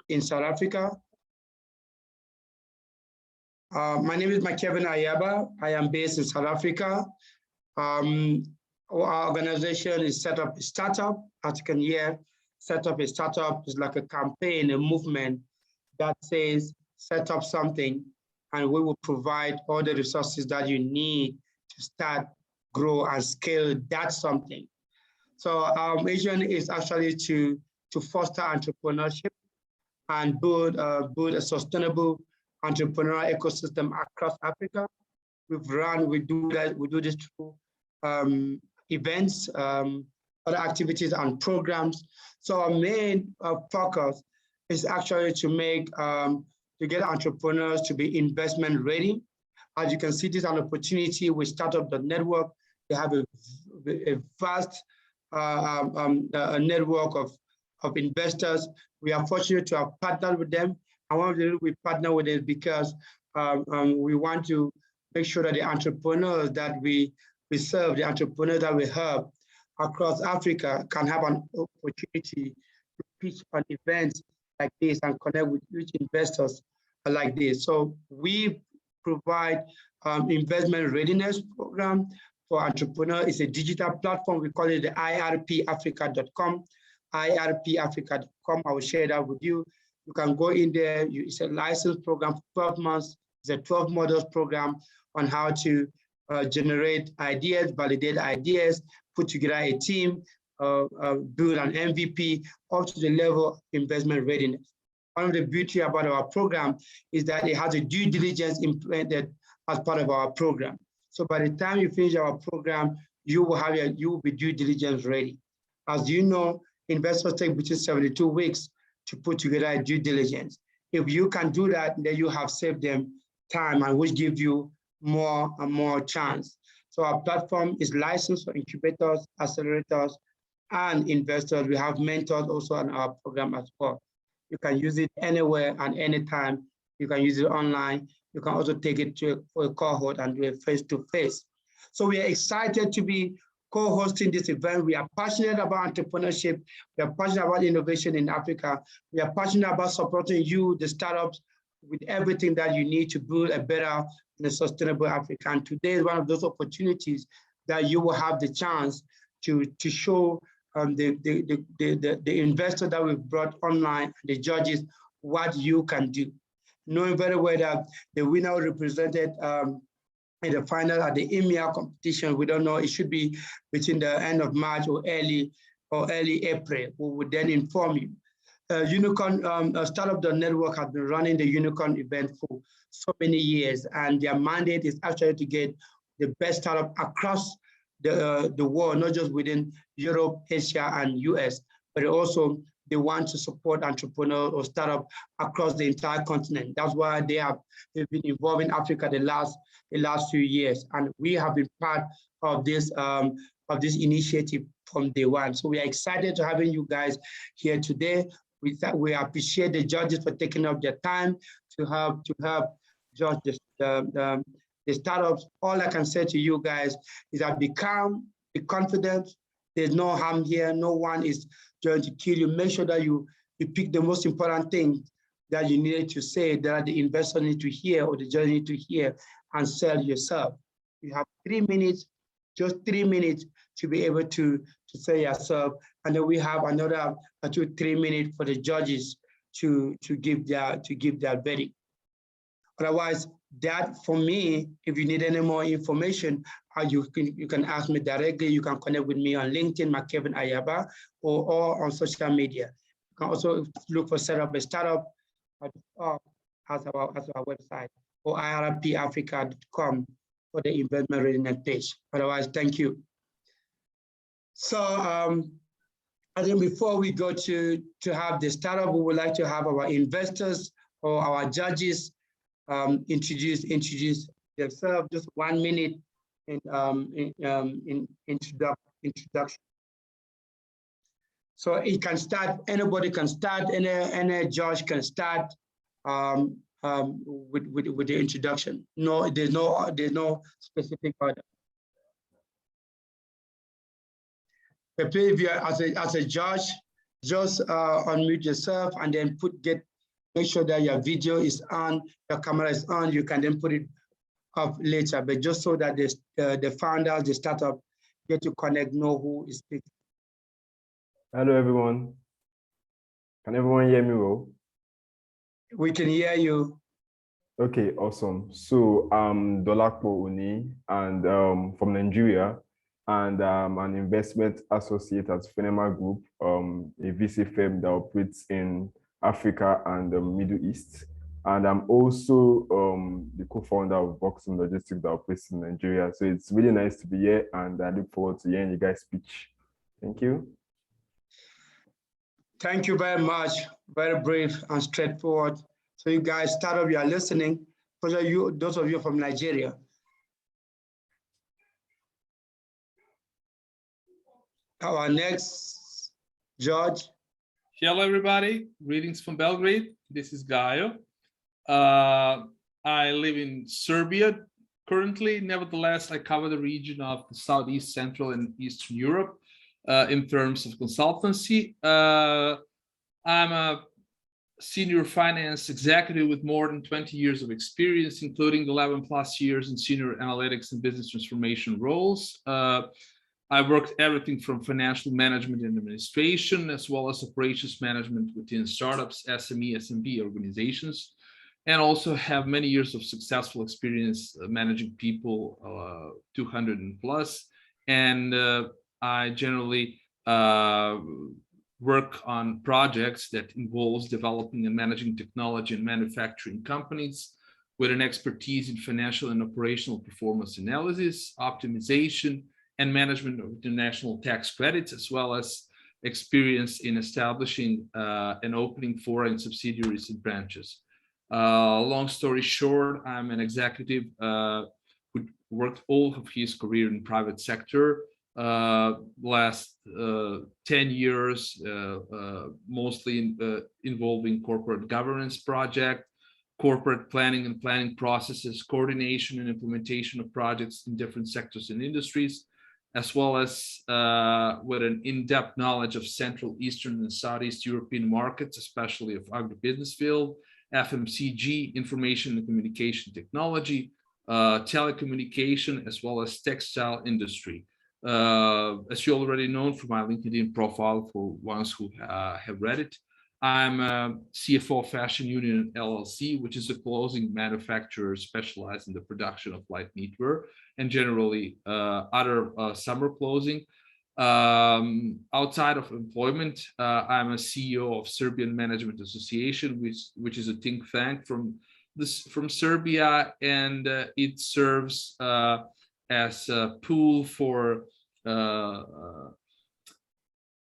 in South Africa. My name is Kevin Ayaba. I am based in South Africa. Our organization is set up a startup. As you can hear, set up a startup is like a campaign, a movement that says, set up something, and we will provide all the resources that you need to start, grow, and scale that something. So our mission is actually to foster entrepreneurship and build a sustainable entrepreneurial ecosystem across Africa. We do this through events, other activities and programs. So our main focus is actually to get entrepreneurs to be investment ready. As you can see, this is an opportunity with Startup.network. They have a vast a network of investors. We are fortunate to have partnered with them. And one of the reasons we partner with them is because we want to make sure that the entrepreneurs that we serve, the entrepreneurs that we help across Africa can have an opportunity to pitch on events like this and connect with rich investors like this. So we provide investment readiness program for entrepreneurs. It's a digital platform. We call it the irpafrica.com, irpafrica.com. I will share that with you. You can go in there. It's a licensed program for 12 months. It's a 12 models program on how to generate ideas, validate ideas, put together a team, build an MVP up to the level of investment readiness. One of the beauty about our program is that it has a due diligence implemented as part of our program. So by the time you finish our program, you will be due diligence ready. As you know, investors take between 72 weeks to put together a due diligence. If you can do that, then you have saved them time, and which gives you more and more chance. So our platform is licensed for incubators, accelerators, and investors. We have mentors also on our program as well. You can use it anywhere and anytime. You can use it online. You can also take it for a cohort and do it face-to-face. So we are excited to be co-hosting this event. We are passionate about entrepreneurship. We are passionate about innovation in Africa. We are passionate about supporting you, the startups, with everything that you need to build a better and a sustainable Africa. And today is one of those opportunities that you will have the chance to show the investors that we've brought online, the judges, what you can do. Knowing very well that the winner represented in the final at the EMEA competition, we don't know, it should be between the end of March or early April. We will then inform you. Startup.network has been running the Unicorn event for so many years, and their mandate is actually to get the best startup across the world, not just within Europe, Asia, and US, but also they want to support entrepreneurs or startups across the entire continent. That's why they've been involved in Africa the last few years, and we have been part of this initiative from day one. So we are excited to having you guys here today. We appreciate the judges for taking up their time to help judge the startups. All I can say to you guys is that be calm, be confident. There's no harm here. No one is trying to kill you. Make sure that you pick the most important thing that you needed to say, that the investor need to hear or the judge need to hear, and sell yourself. You have 3 minutes, just 3 minutes to be able to say yourself. And then we have another 2-3 minutes for the judges to give their verdict. Otherwise, that for me, if you need any more information, you can ask me directly. You can connect with me on LinkedIn, Kevin Ayaba, or on social media. You can also look for Set Up a Startup as our website, or irpafrica.com for the investment readiness page. Otherwise, thank you. So I think before we go to have the startup, we would like to have our investors or our judges introduce themselves. Just 1 minute in introduction. So it can start. Anybody can start. Any judge can start with the introduction. No, there's no specific order. But please, if you are as a judge, just unmute yourself and then get make sure that your video is on, your camera is on. You can then put it up later, but just so that the founders, the startup, get to connect, know who is speaking. Hello, everyone. Can everyone hear me well? We can hear you. Okay, awesome. So I'm Dolapo Uni, and from Nigeria, and an investment associate at Fenema Group, a VC firm that operates in Africa and the Middle East. And I'm also the co-founder of Boxing Logistics that operates in Nigeria. So it's really nice to be here, and I look forward to hearing you guys speak. Thank you. Thank you very much. Very brief and straightforward. So you guys, startup, you are listening. Those of you from Nigeria. Our next, George. Hello, everybody. Greetings from Belgrade. This is Gaio. I live in Serbia currently. Nevertheless, I cover the region of the Southeast, Central, and Eastern Europe in terms of consultancy. I'm a senior finance executive with more than 20 years of experience, including 11 plus years in senior analytics and business transformation roles. I worked everything from financial management and administration, as well as operations management within startups, SME, SMB organizations, and also have many years of successful experience managing people, 200 and plus. And I generally work on projects that involves developing and managing technology and manufacturing companies with an expertise in financial and operational performance analysis, optimization, and management of international tax credits, as well as experience in establishing and opening foreign subsidiaries and branches. Long story short, I'm an executive who worked all of his career in private sector. Last 10 years, mostly involving corporate governance project, corporate planning and planning processes, coordination and implementation of projects in different sectors and industries, as well as with an in-depth knowledge of Central, Eastern, and Southeast European markets, especially of agribusiness field, FMCG, information and communication technology, telecommunication, as well as textile industry. As you already know from my LinkedIn profile, for ones who have read it, I'm a CFO of Fashion Union LLC, which is a clothing manufacturer specialized in the production of light knitwear and generally other summer clothing. Outside of employment, I'm a CEO of Serbian Management Association, which is a think tank from Serbia, and it serves as a pool for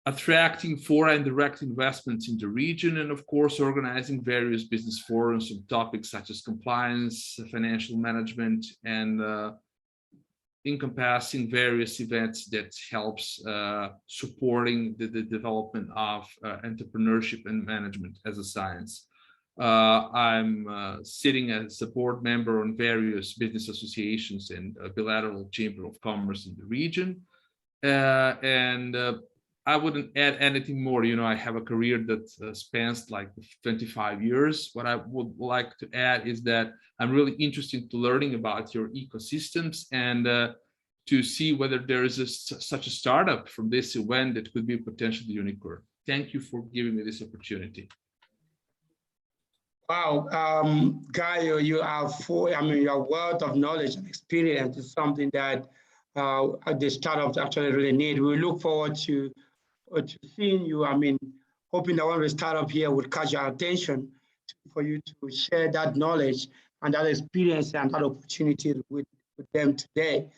attracting foreign direct investments in the region, and of course organizing various business forums on topics such as compliance, financial management, and encompassing various events that helps supporting the development of entrepreneurship and management as a science. I'm sitting as a board member on various business associations and bilateral chamber of commerce in the region. I wouldn't add anything more. You know, I have a career that spans like 25 years. What I would like to add is that I'm really interested to learning about your ecosystems and to see whether there is such a startup from this event that could be a potential unicorn. Thank you for giving me this opportunity. Wow, Gaio, you are your wealth of knowledge and experience is something that the startups actually really need. We look forward to seeing you. Hoping that when we start up here would catch your attention for you to share that knowledge and that experience and that opportunity with them today.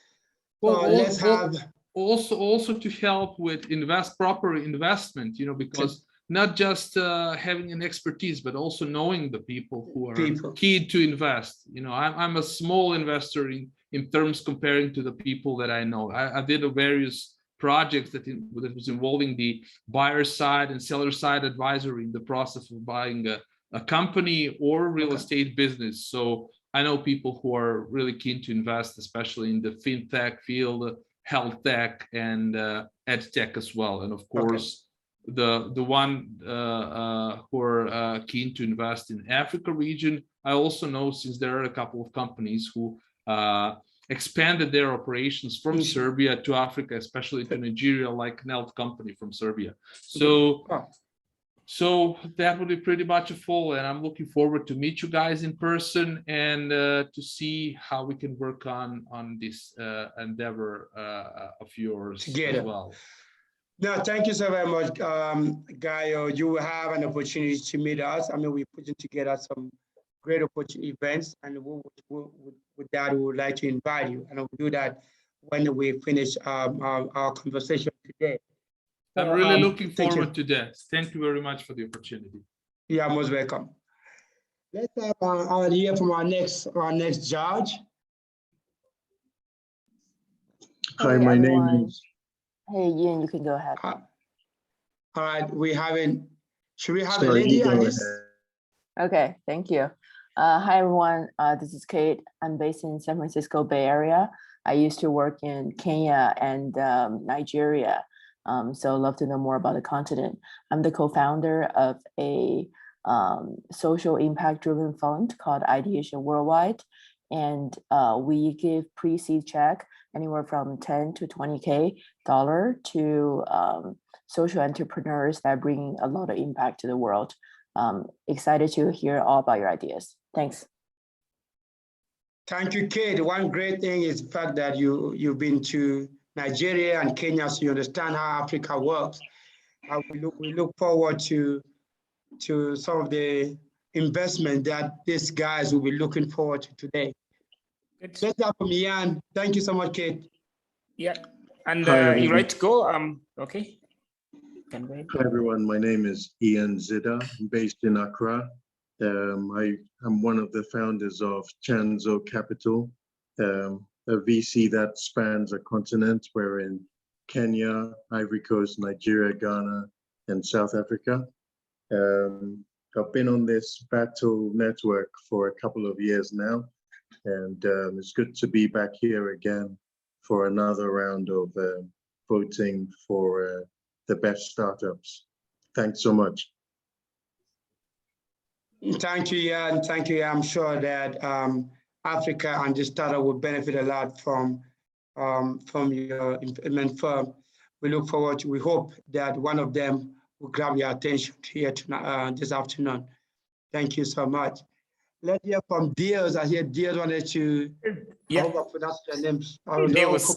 Well, let's have also to help with proper investment, you know, because not just having an expertise, but also knowing the people who are key to invest. You know, I'm a small investor in terms comparing to the people that I know. I did various projects that was involving the buyer side and seller side advisory in the process of buying a company or real estate business. So I know people who are really keen to invest, especially in the fintech field, health tech, and ed tech as well. And of course, the one who are keen to invest in Africa region. I also know, since there are a couple of companies who expanded their operations from Serbia to Africa, especially to Nigeria, like Nelt company from Serbia. So that would be pretty much a full, and I'm looking forward to meet you guys in person and to see how we can work on this endeavor of yours together as well. No, thank you so very much, Gaio. You will have an opportunity to meet us. I mean, we're putting together some great events, and with that, we would like to invite you, and we'll do that when we finish our conversation today. I'm really looking forward to that. Thank you very much for the opportunity. You are most welcome. Let's have hear from our next judge. Hi, my name is. Hey, Ian, you can go ahead. All right, should we have a lady on this? Okay, thank you. Hi, everyone. This is Kate. I'm based in San Francisco Bay Area. I used to work in Kenya and Nigeria. So love to know more about the continent. I'm the co-founder of a social impact-driven fund called Ideation Worldwide. And we give pre-seed check anywhere from 10 to 20K dollar to social entrepreneurs that bring a lot of impact to the world. Excited to hear all about your ideas. Thanks. Thank you, Kate. One great thing is the fact that you've been to Nigeria and Kenya, so you understand how Africa works. We look forward to some of the investment that these guys will be looking forward to today. Let's start from Ian. Thank you so much, Kate. Yeah, and Hi, you ready to go? Okay. Can go ahead. Hi, everyone. My name is Ian Zidder. I'm based in Accra. I am one of the founders of Chanzo Capital, a VC that spans a continent. We're in Kenya, Ivory Coast, Nigeria, Ghana, and South Africa. I've been on this battle network for a couple of years now, and it's good to be back here again for another round of voting for the best startups. Thanks so much. Thank you, Ian. Thank you. I'm sure that Africa and this startup will benefit a lot from your implement firm. We look forward to, we hope that one of them will grab your attention here tonight, this afternoon. Thank you so much. Let's hear from Deals. I hear Deals wanted to, yeah. I hope I pronounced your names. Deus,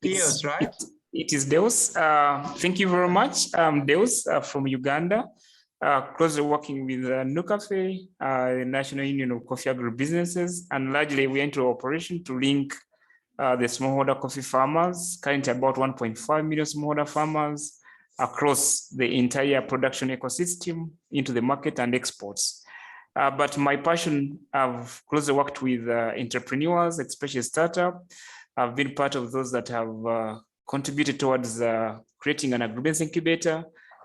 Deals, right? It is Deus. Thank you very much. Deus from Uganda, closely working with Nucafe, the National Union of Coffee Agribusinesses, and largely we enter operation to link the smallholder coffee farmers, currently about 1.5 million smallholder farmers across the entire production ecosystem into the market and exports. But my passion, I've closely worked with entrepreneurs, especially startup. I've been part of those that have contributed towards creating an agribusiness incubator,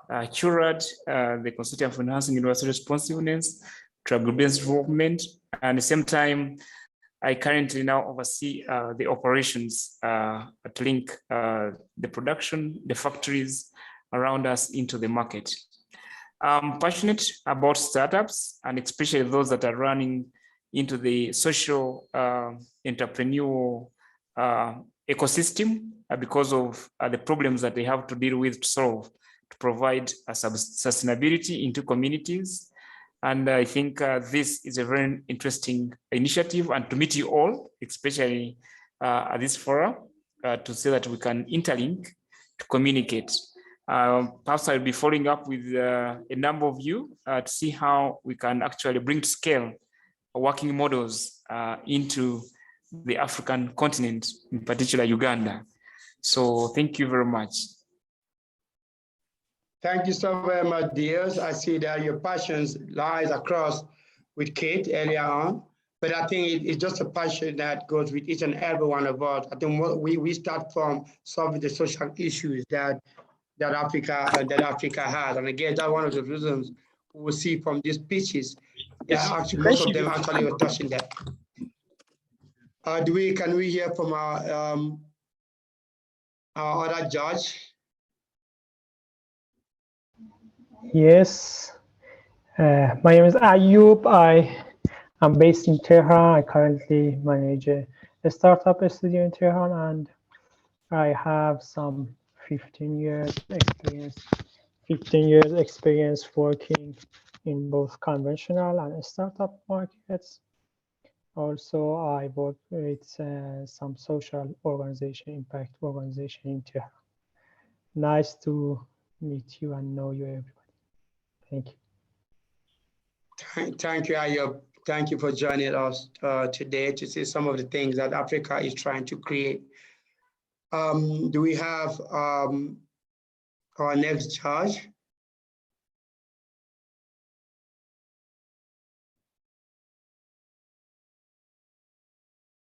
CURAD, the Consortium for Enhancing Universal Responsiveness to Agribusiness Development. And at the same time, I currently now oversee the operations at Link, the production, the factories around us into the market. I'm passionate about startups, and especially those that are running into the social entrepreneurial ecosystem because of the problems that they have to deal with to solve, to provide sustainability into communities. And I think this is a very interesting initiative, and to meet you all, especially at this forum, to say that we can interlink to communicate. Perhaps I'll be following up with a number of you to see how we can actually bring to scale working models into the African continent, in particular Uganda. So thank you very much. Thank you so very much, Dears. I see that your passions lies across with Kate earlier on, but I think it's just a passion that goes with each and every one of us. I think we start from solving the social issues that Africa has, and again, that's one of the reasons we will see from these pitches. Yeah, actually, most of them actually were touching that. Can we hear from our other judge? Yes, my name is Ayub. I am based in Tehran. I currently manage a startup studio in Tehran, and I have some 15 years experience. 15 years experience working in both conventional and startup markets. Also, I work with some social organization, impact organization in Tehran. Nice to meet you and know you, everybody. Thank you. Thank you, Ayub. Thank you for joining us today to see some of the things that Africa is trying to create. Do we have our next judge?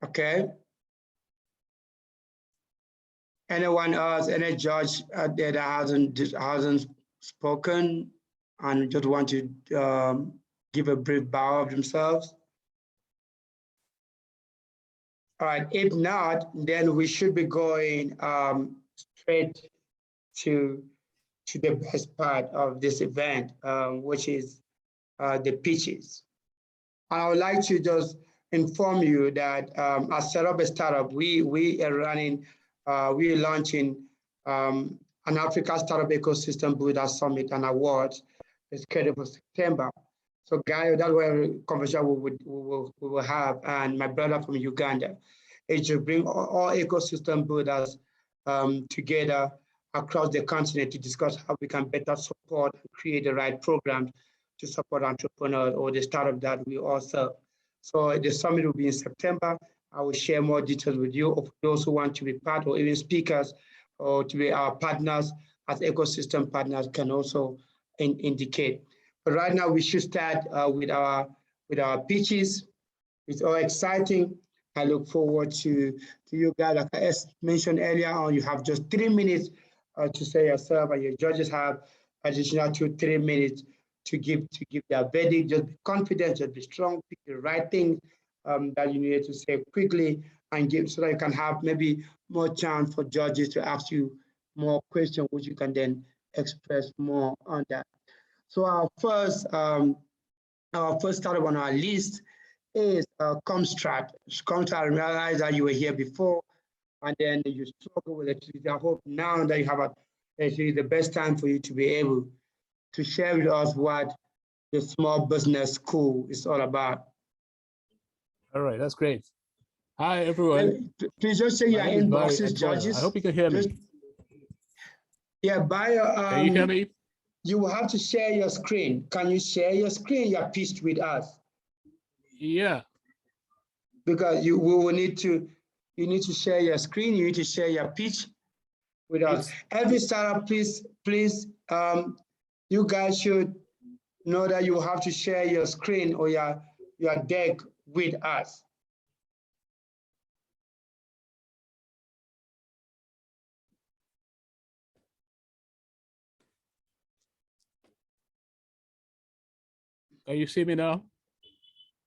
Okay. Anyone else, any judge there that hasn't spoken and just want to give a brief bow of themselves? All right, if not, then we should be going straight to the best part of this event, which is the pitches. And I would like to just inform you that as Set Up a Startup, we are running, we are launching an Africa Startup Ecosystem Builder Summit and Awards. It's scheduled for September. So, Guy, that's where conversation we will have, and my brother from Uganda, is to bring all ecosystem builders together across the continent to discuss how we can better support and create the right programs to support entrepreneurs or the startup that we all serve. So the summit will be in September. I will share more details with you of those who want to be part or even speakers or to be our partners as ecosystem partners can also indicate. But right now we should start with our pitches. It's all exciting. I look forward to you guys. Like I mentioned earlier on, you have just 3 minutes to say yourself, and your judges have additional 2-3 minutes to give their verdict. Just be confident, just be strong, pick the right thing that you need to say quickly and give so that you can have maybe more chance for judges to ask you more questions, which you can then express more on that. So our first startup on our list is Comstrat. Comstrat, I realize that you were here before, and then you struggle with it. I hope now that you have actually the best time for you to be able to share with us what the small business school is all about. All right, that's great. Hi, everyone. Please just say your inboxes, judges. I hope you can hear me. Yeah, can you hear me? You will have to share your screen. Can you share your screen, your pitch with us? Yeah. Because you need to share your screen, you need to share your pitch with us. Every startup, please, you guys should know that you have to share your screen or your deck with us. Can you see me now?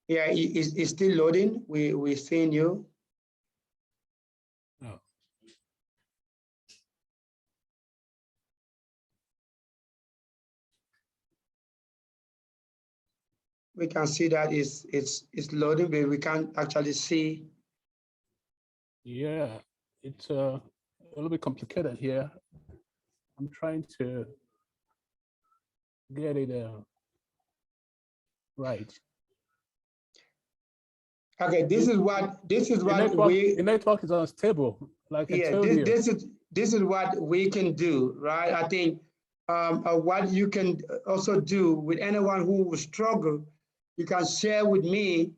Yeah, it's still loading. We're seeing you. Oh. We can see that it's loading, but we can't actually see. Yeah, it's a little bit complicated here. I'm trying to get it right. Okay, this is what the network is unstable. Like I told you. This is what we can do, right? I think what you can also do with anyone who will struggle, you can share with me.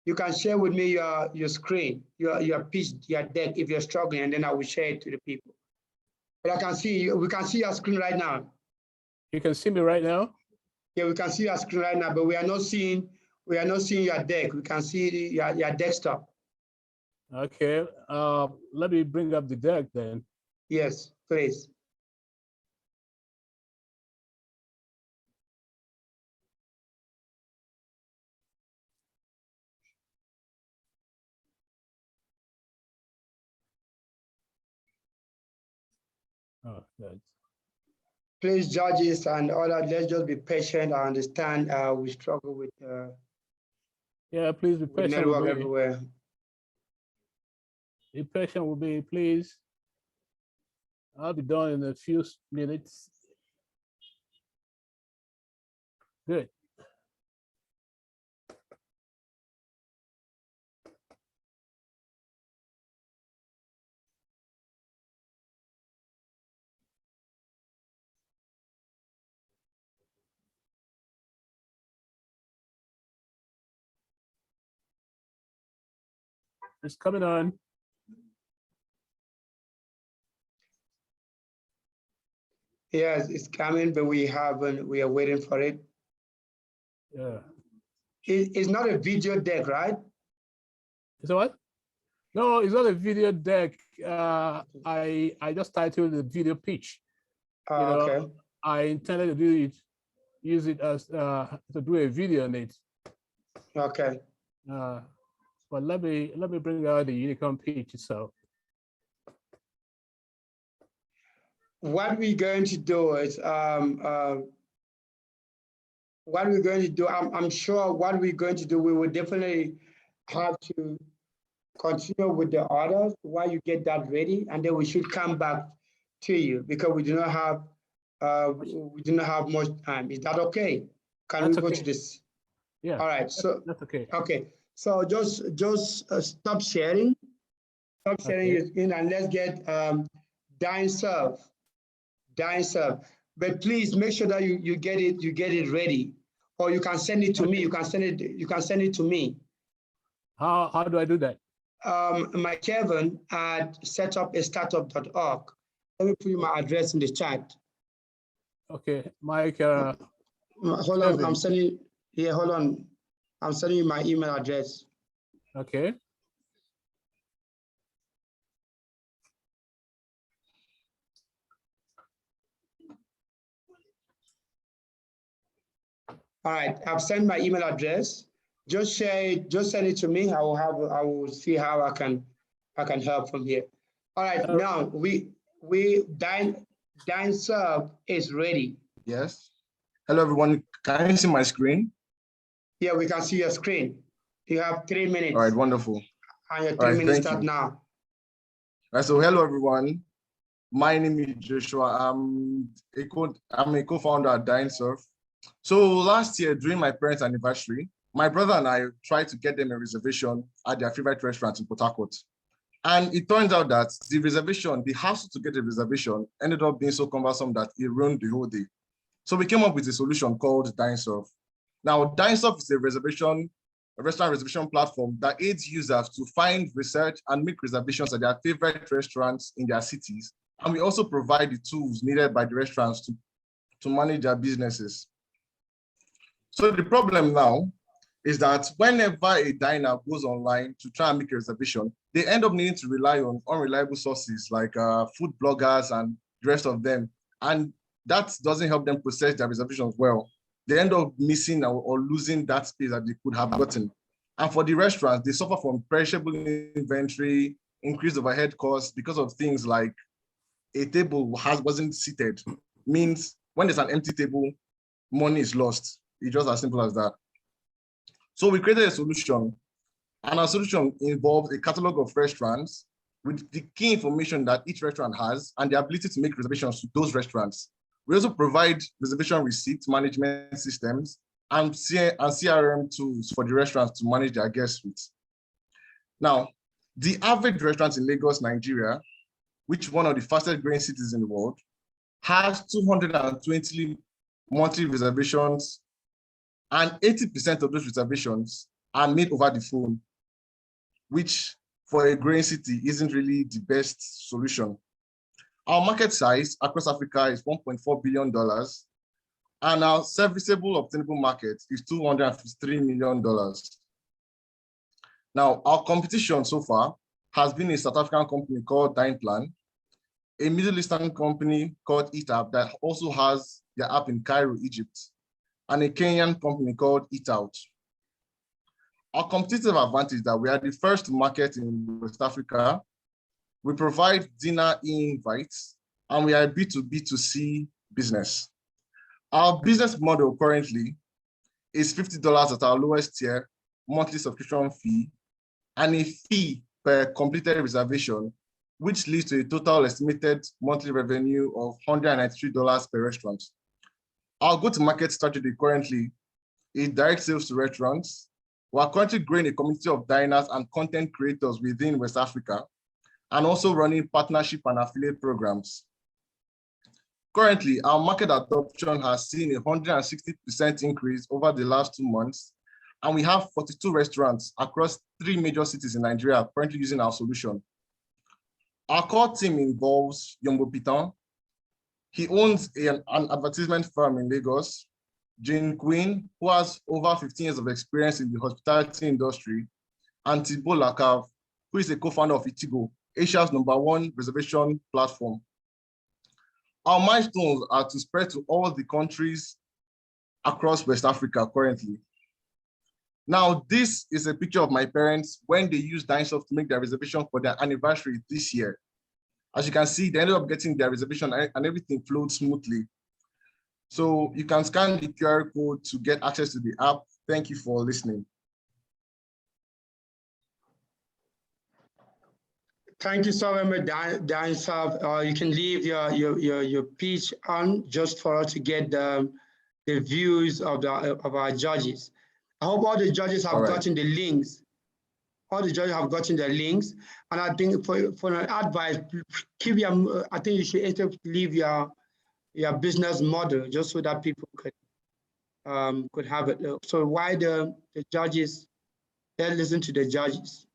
You can share with me your screen, your pitch, your deck if you're struggling, and then I will share it to the people. But I can see you. We can see your screen right now. You can see me right now? Yeah, we can see your screen right now, but we are not seeing your deck. We can see your desktop. Okay. Let me bring up the deck then. Yes, please. Oh, that's please, judges and all that, let's just be patient. I understand we struggle with Yeah, please be patient with network me. everywhere. Be patient with me, please. I'll be done in a few minutes. Good. It's coming on. Yes, it's coming, but we haven't. We are waiting for it. Yeah. It's not a video deck, right? Is it what? No, it's not a video deck. I just titled the video pitch. Oh, You know, okay. I intended to do it, use it as to do a video on it. Okay. But let me bring out the Unicorn pitch itself. What we're going to do is what we're going to do. I'm sure what we're going to do. We will definitely have to continue with the orders while you get that ready, and then we should come back to you because we do not have much time. Is that okay? Can That's we go okay. to this? Yeah. All right. So that's okay. okay. So just stop sharing. Stop sharing your screen and let's get dine serve. But please make sure that you get it ready, or you can send it to me. You can send it to me. How do I do that? My Kevin at setupastartup.org. Let me put you my address in the chat. Okay, Mike. Hold on, Kevin. I'm sending. Yeah, hold on. I'm sending you my email address. Okay. All right, I've sent my email address. Just share it. Just send it to me. I will see how I can help from here. All right, now we dine serve is ready. Yes. Hello, everyone. Can you see my screen? Yeah, we can see your screen. You have 3 minutes. All right, wonderful. And your 3 minutes start now. All right, so hello, everyone. My name is Joshua. I'm a co-founder at DineSurf. So last year, during my parents' anniversary, my brother and I tried to get them a reservation at their favorite restaurant in Port Harcourt. And it turns out that the hassle to get a reservation ended up being so cumbersome that it ruined the whole day. So we came up with a solution called DineSurf. Now, DineSurf is a restaurant reservation platform that aids users to find, research, and make reservations at their favorite restaurants in their cities. And we also provide the tools needed by the restaurants to manage their businesses. So the problem now is that whenever a diner goes online to try and make a reservation, they end up needing to rely on unreliable sources like food bloggers and the rest of them. And that doesn't help them process their reservations well. They end up missing or losing that space that they could have gotten. And for the restaurants, they suffer from perishable inventory, increased overhead costs because of things like a table wasn't seated. Means when there's an empty table, money is lost. It's just as simple as that. So we created a solution, and our solution involves a catalog of restaurants with the key information that each restaurant has and the ability to make reservations to those restaurants. We also provide reservation receipt management systems and CRM tools for the restaurants to manage their guests with. Now, the average restaurant in Lagos, Nigeria, which is one of the fastest growing cities in the world, has 220 monthly reservations, and 80% of those reservations are made over the phone, which for a growing city isn't really the best solution. Our market size across Africa is $1.4 billion, and our serviceable obtainable market is $253 million. Now, our competition so far has been a South African company called DinePlan, a Middle Eastern company called EatApp that also has their app in Cairo, Egypt, and a Kenyan company called EatOut. Our competitive advantage is that we are the first to market in West Africa. We provide dinner invites, and we are a B2B2C business. Our business model currently is $50 at our lowest tier monthly subscription fee and a fee per completed reservation, which leads to a total estimated monthly revenue of $193 per restaurant. Our go-to-market strategy currently is direct sales to restaurants. We are currently growing a community of diners and content creators within West Africa, and also running partnership and affiliate programs. Currently, our market adoption has seen a 160% increase over the last 2 months, and we have 42 restaurants across 3 major cities in Nigeria currently using our solution. Our core team involves Yombo Pitan. He owns an advertisement firm in Lagos. Jane Quinn, who has over 15 years of experience in the hospitality industry, and Thibault Lacave, who is a co-founder of Itigo, Asia's #1 reservation platform. Our milestones are to spread to all the countries across West Africa currently. Now, this is a picture of my parents when they used Dinesoft to make their reservation for their anniversary this year. As you can see, they ended up getting their reservation and everything flowed smoothly. So you can scan the QR code to get access to the app. Thank you for listening. Thank you so much, Dinesoft. You can leave your pitch on just for us to get the views of our judges. I hope all the judges have gotten the links. All the judges have gotten the links, and I think for an advice, keep your. I think you should leave your business model just so that people could have it. So why the judges? Let's listen to the judges.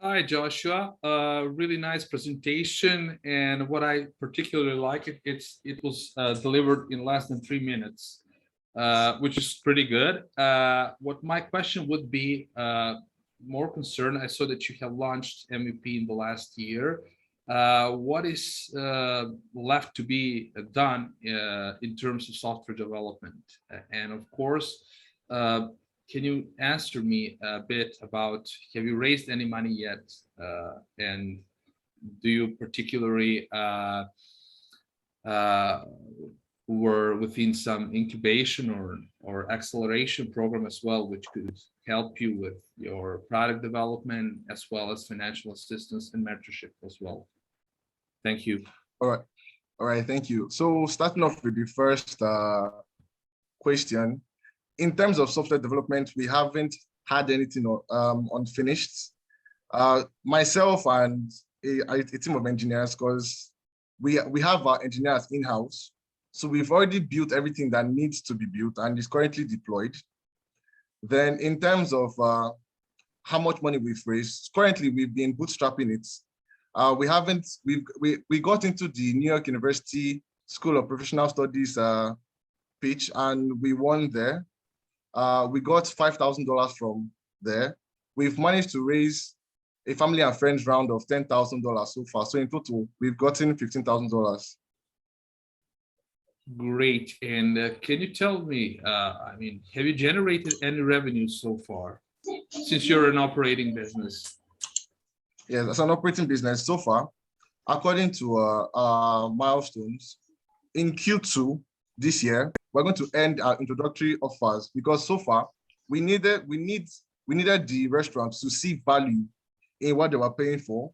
Hi, Joshua. Really nice presentation, and what I particularly like it was delivered in less than 3 minutes, which is pretty good. What my question would be more concerned, I saw that you have launched MVP in the last year. What is left to be done in terms of software development? And of course, can you answer me a bit about, have you raised any money yet? And do you particularly were within some incubation or acceleration program as well, which could help you with your product development as well as financial assistance and mentorship as well? Thank you. All right, thank you. So starting off with the first question, in terms of software development, we haven't had anything unfinished. Myself and a team of engineers, because we have our engineers in-house. So we've already built everything that needs to be built and is currently deployed. Then in terms of how much money we've raised, currently we've been bootstrapping it. We got into the New York University School of Professional Studies pitch, and we won there. We got $5,000 from there. We've managed to raise a family and friends round of $10,000 so far. So in total, we've gotten $15,000. Great. And can you tell me, I mean, have you generated any revenue so far since you're an operating business? Yes, as an operating business so far, according to our milestones, in Q2 this year, we're going to end our introductory offers, because so far we needed the restaurants to see value in what they were paying for.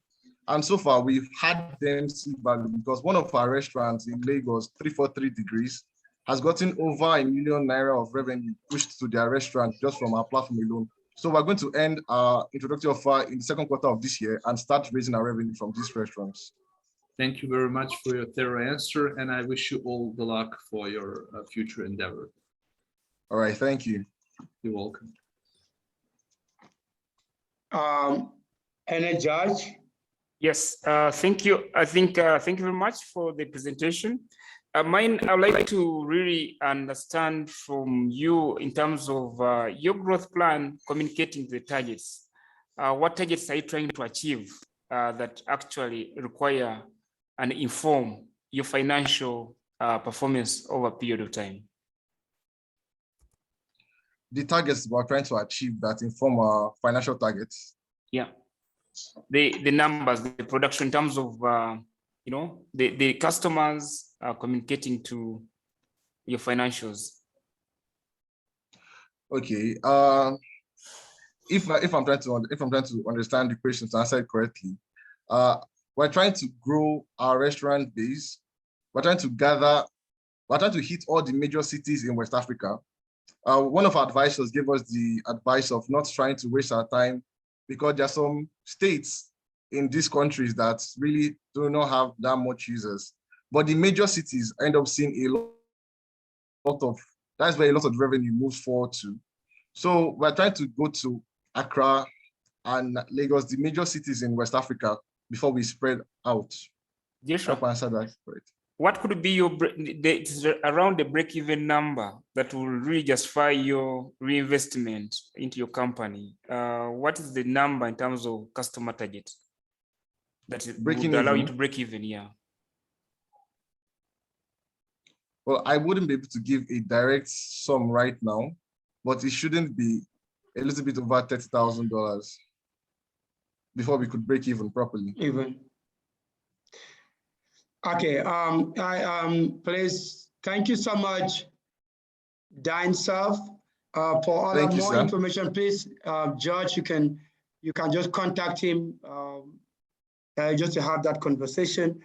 And so far we've had them see value, because one of our restaurants in Lagos, 343 Degrees, has gotten over ₦1 million of revenue pushed to their restaurant just from our platform alone. So we're going to end our introductory offer in the second quarter of this year and start raising our revenue from these restaurants. Thank you very much for your thorough answer, and I wish you all the luck for your future endeavor. All right, thank you. You're welcome. Any judge? Yes, thank you. Thank you very much for the presentation. Mine, I would like to really understand from you in terms of your growth plan, communicating the targets. What targets are you trying to achieve that actually require and inform your financial performance over a period of time? The targets we're trying to achieve that inform our financial targets. Yeah, the numbers, the production in terms of the customers are communicating to your financials? Okay. If I'm trying to understand the question to answer it correctly, we're trying to grow our restaurant base. We're trying to hit all the major cities in West Africa. One of our advisors gave us the advice of not trying to waste our time, because there are some states in these countries that really do not have that much users. But the major cities end up seeing that's where a lot of revenue moves forward to. So we're trying to go to Accra and Lagos, the major cities in West Africa, before we spread out. Joshua, answer that correct. What could be your around the break-even number that will really justify your reinvestment into your company? What is the number in terms of customer target that would allow you to break even? Yeah. Well, I wouldn't be able to give a direct sum right now, but it shouldn't be a little bit over $30,000 before we could break even properly. Okay, please, thank you so much, DineServe. For all more information, please, George, you can just contact him just to have that conversation.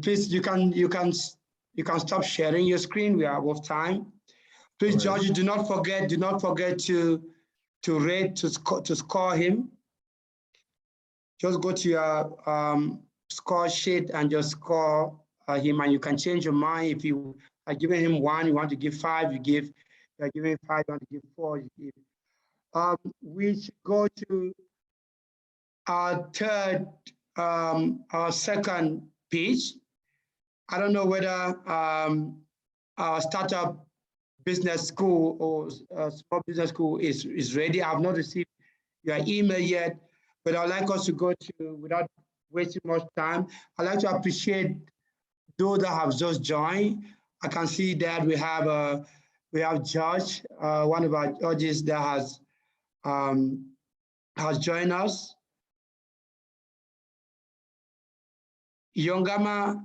Please, you can stop sharing your screen. We are out of time. Please, George, do not forget to rate, to score him. Just go to your score sheet and just score him, and you can change your mind. If you are giving him 1, you want to give 5, you give. You are giving 5, you want to give 4, you give. We should go to our second pitch. I don't know whether our startup business school or small business school is ready. I've not received your email yet, but I'd like us to go to, without wasting much time, I'd like to appreciate those that have just joined. I can see that we have Josh, one of our judges that has joined us. Yongama,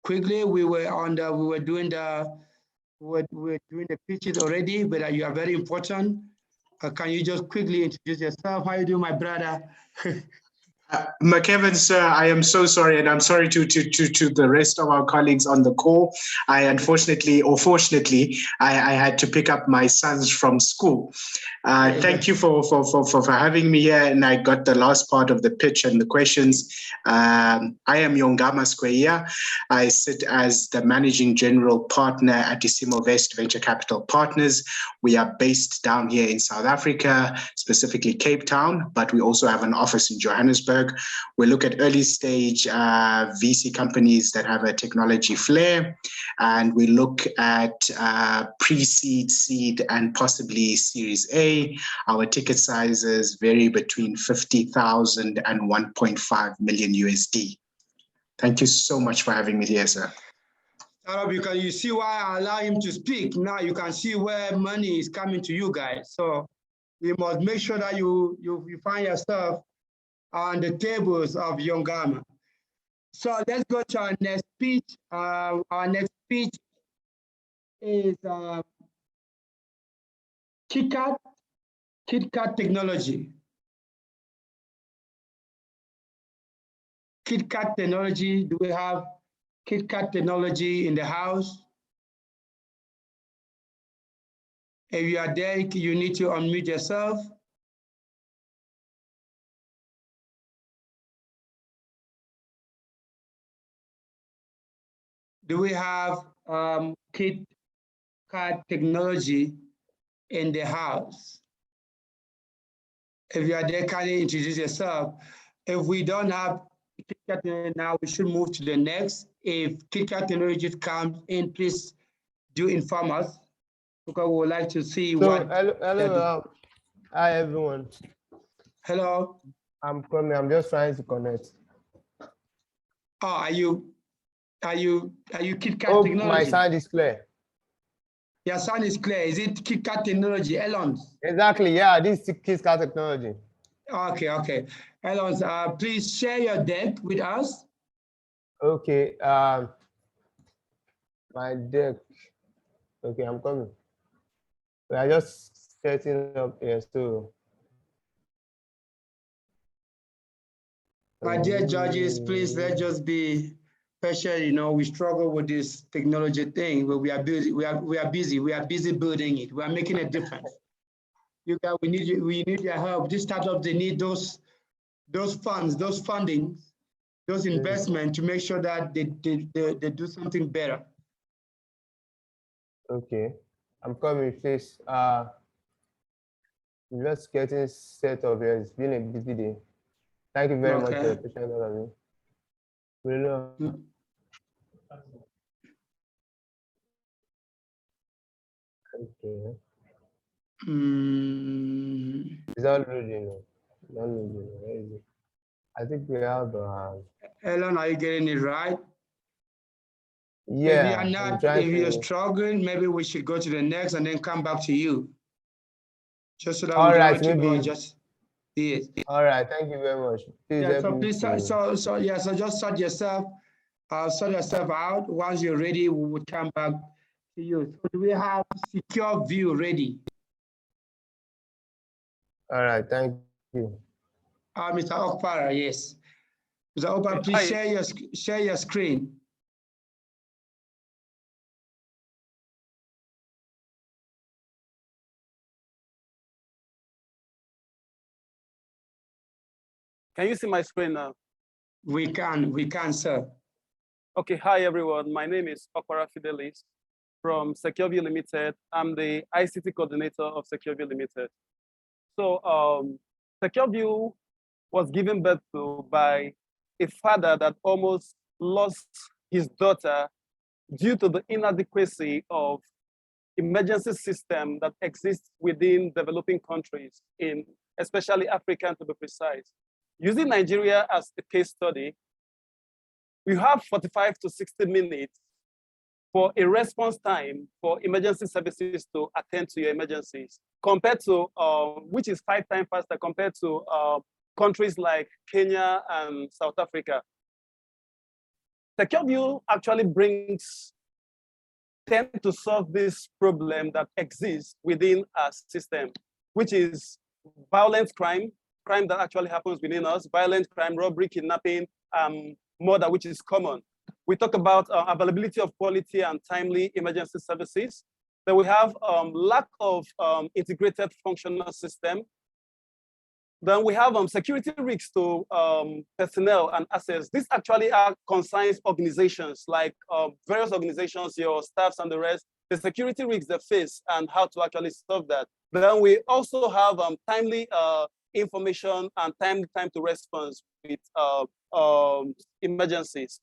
quickly, we were doing the pitches already, but you are very important. Can you just quickly introduce yourself? How you doing, my brother? McKevin, sir, I am so sorry, and I'm sorry to the rest of our colleagues on the call. I unfortunately, or fortunately, I had to pick up my sons from school. Thank you for having me here, and I got the last part of the pitch and the questions. I am Yongama Square. I sit as the Managing General Partner at Isimovest Venture Capital Partners. We are based down here in South Africa, specifically Cape Town, but we also have an office in Johannesburg. We look at early stage VC companies that have a technology flair, and we look at pre-seed, seed, and possibly Series A. Our ticket sizes vary between 50,000 and 1.5 million USD. Thank you so much for having me here, sir. Because you see why I allow him to speak. Now you can see where money is coming to you guys. So you must make sure that you find yourself on the tables of Yongama. So let's go to our next speech. Our next speech is KitKat technology. KitKat technology. Do we have KitKat technology in the house? If you are there, you need to unmute yourself. Do we have KitKat technology in the house? If you are there, kindly introduce yourself. If we don't have KitKat now, we should move to the next. If KitKat technology comes in, please do inform us, because we would like to see what. Hello. Hi, everyone. Hello. I'm coming. I'm just trying to connect. Oh, are you KitKat technology? My sound is clear. Your sound is clear. Is it KitKat technology, Elon? Exactly. Yeah, this is KitKat technology. Okay. Elon, please share your deck with us. Okay. My deck. Okay, I'm coming. We are just setting up here, so. My dear judges, please let's just be patient. You know, we struggle with this technology thing, but we are busy. We are busy. We are busy building it. We are making a difference. You guys, we need your help. These startups, they need those funds, those funding, those investment to make sure that they do something better. Okay, I'm coming, please. Just getting set up here. It's been a busy day. Thank you very much for your patience, all of you. Okay. It's all loading. Where is it? I think we have. Ellen, are you getting it right? Yeah. If you are not, if you're struggling, maybe we should go to the next and then come back to you. Just so that all we right, don't maybe. just it. All right, thank you very much. Please Yeah, help so me please, to... so just sort yourself out. Once you're ready, we will come back to you. So do we have secure view ready? All right, thank you. Mr. Okpara, yes. Mr. Okpara, please share your screen. Can you see my screen now? We can, sir. Okay, hi everyone. My name is Okpara Fidelis from SecureView Limited. I'm the ICT coordinator of SecureView Limited. So SecureView was given birth to by a father that almost lost his daughter due to the inadequacy of emergency system that exists within developing countries, in especially Africa to be precise. Using Nigeria as a case study, we have 45 to 60 minutes for a response time for emergency services to attend to your emergencies, compared to, which is 5 times faster compared to countries like Kenya and South Africa. SecureView actually tend to solve this problem that exists within our system, which is violent crime that actually happens within us, violent crime, robbery, kidnapping, murder, which is common. We talk about availability of quality and timely emergency services. Then we have lack of integrated functional system. Then we have security risks to personnel and assets. This actually concerns organizations like various organizations, your staffs and the rest, the security risks they face and how to actually solve that. Then we also have timely information and time to response with emergencies.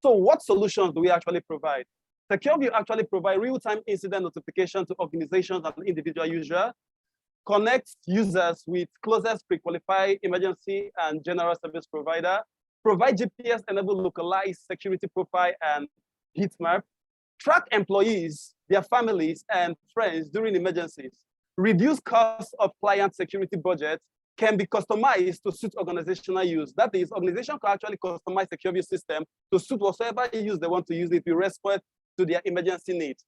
So what solutions do we actually provide? SecureView actually provide real-time incident notification to organizations and individual users, connect users with closest pre-qualified emergency and general service provider, provide GPS-enabled localized security profile and heat map, track employees, their families, and friends during emergencies, reduce costs of client security budget, can be customized to suit organizational use. That is, organization can actually customize the SecureView system to suit whatever use they want to use it in response to their emergency needs.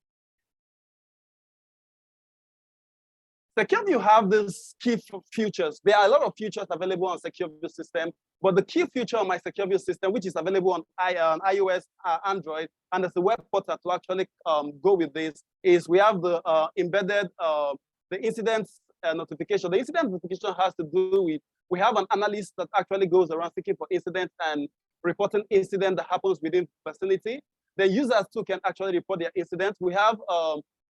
SecureView have these key features. There are a lot of features available on SecureView system, but the key feature on my SecureView system, which is available on iOS, Android, and there's a web portal to actually go with this, is we have the embedded the incident notification. The incident notification has to do with, we have an analyst that actually goes around seeking for incidents and reporting incident that happens within the vicinity. The users too can actually report their incidents. We have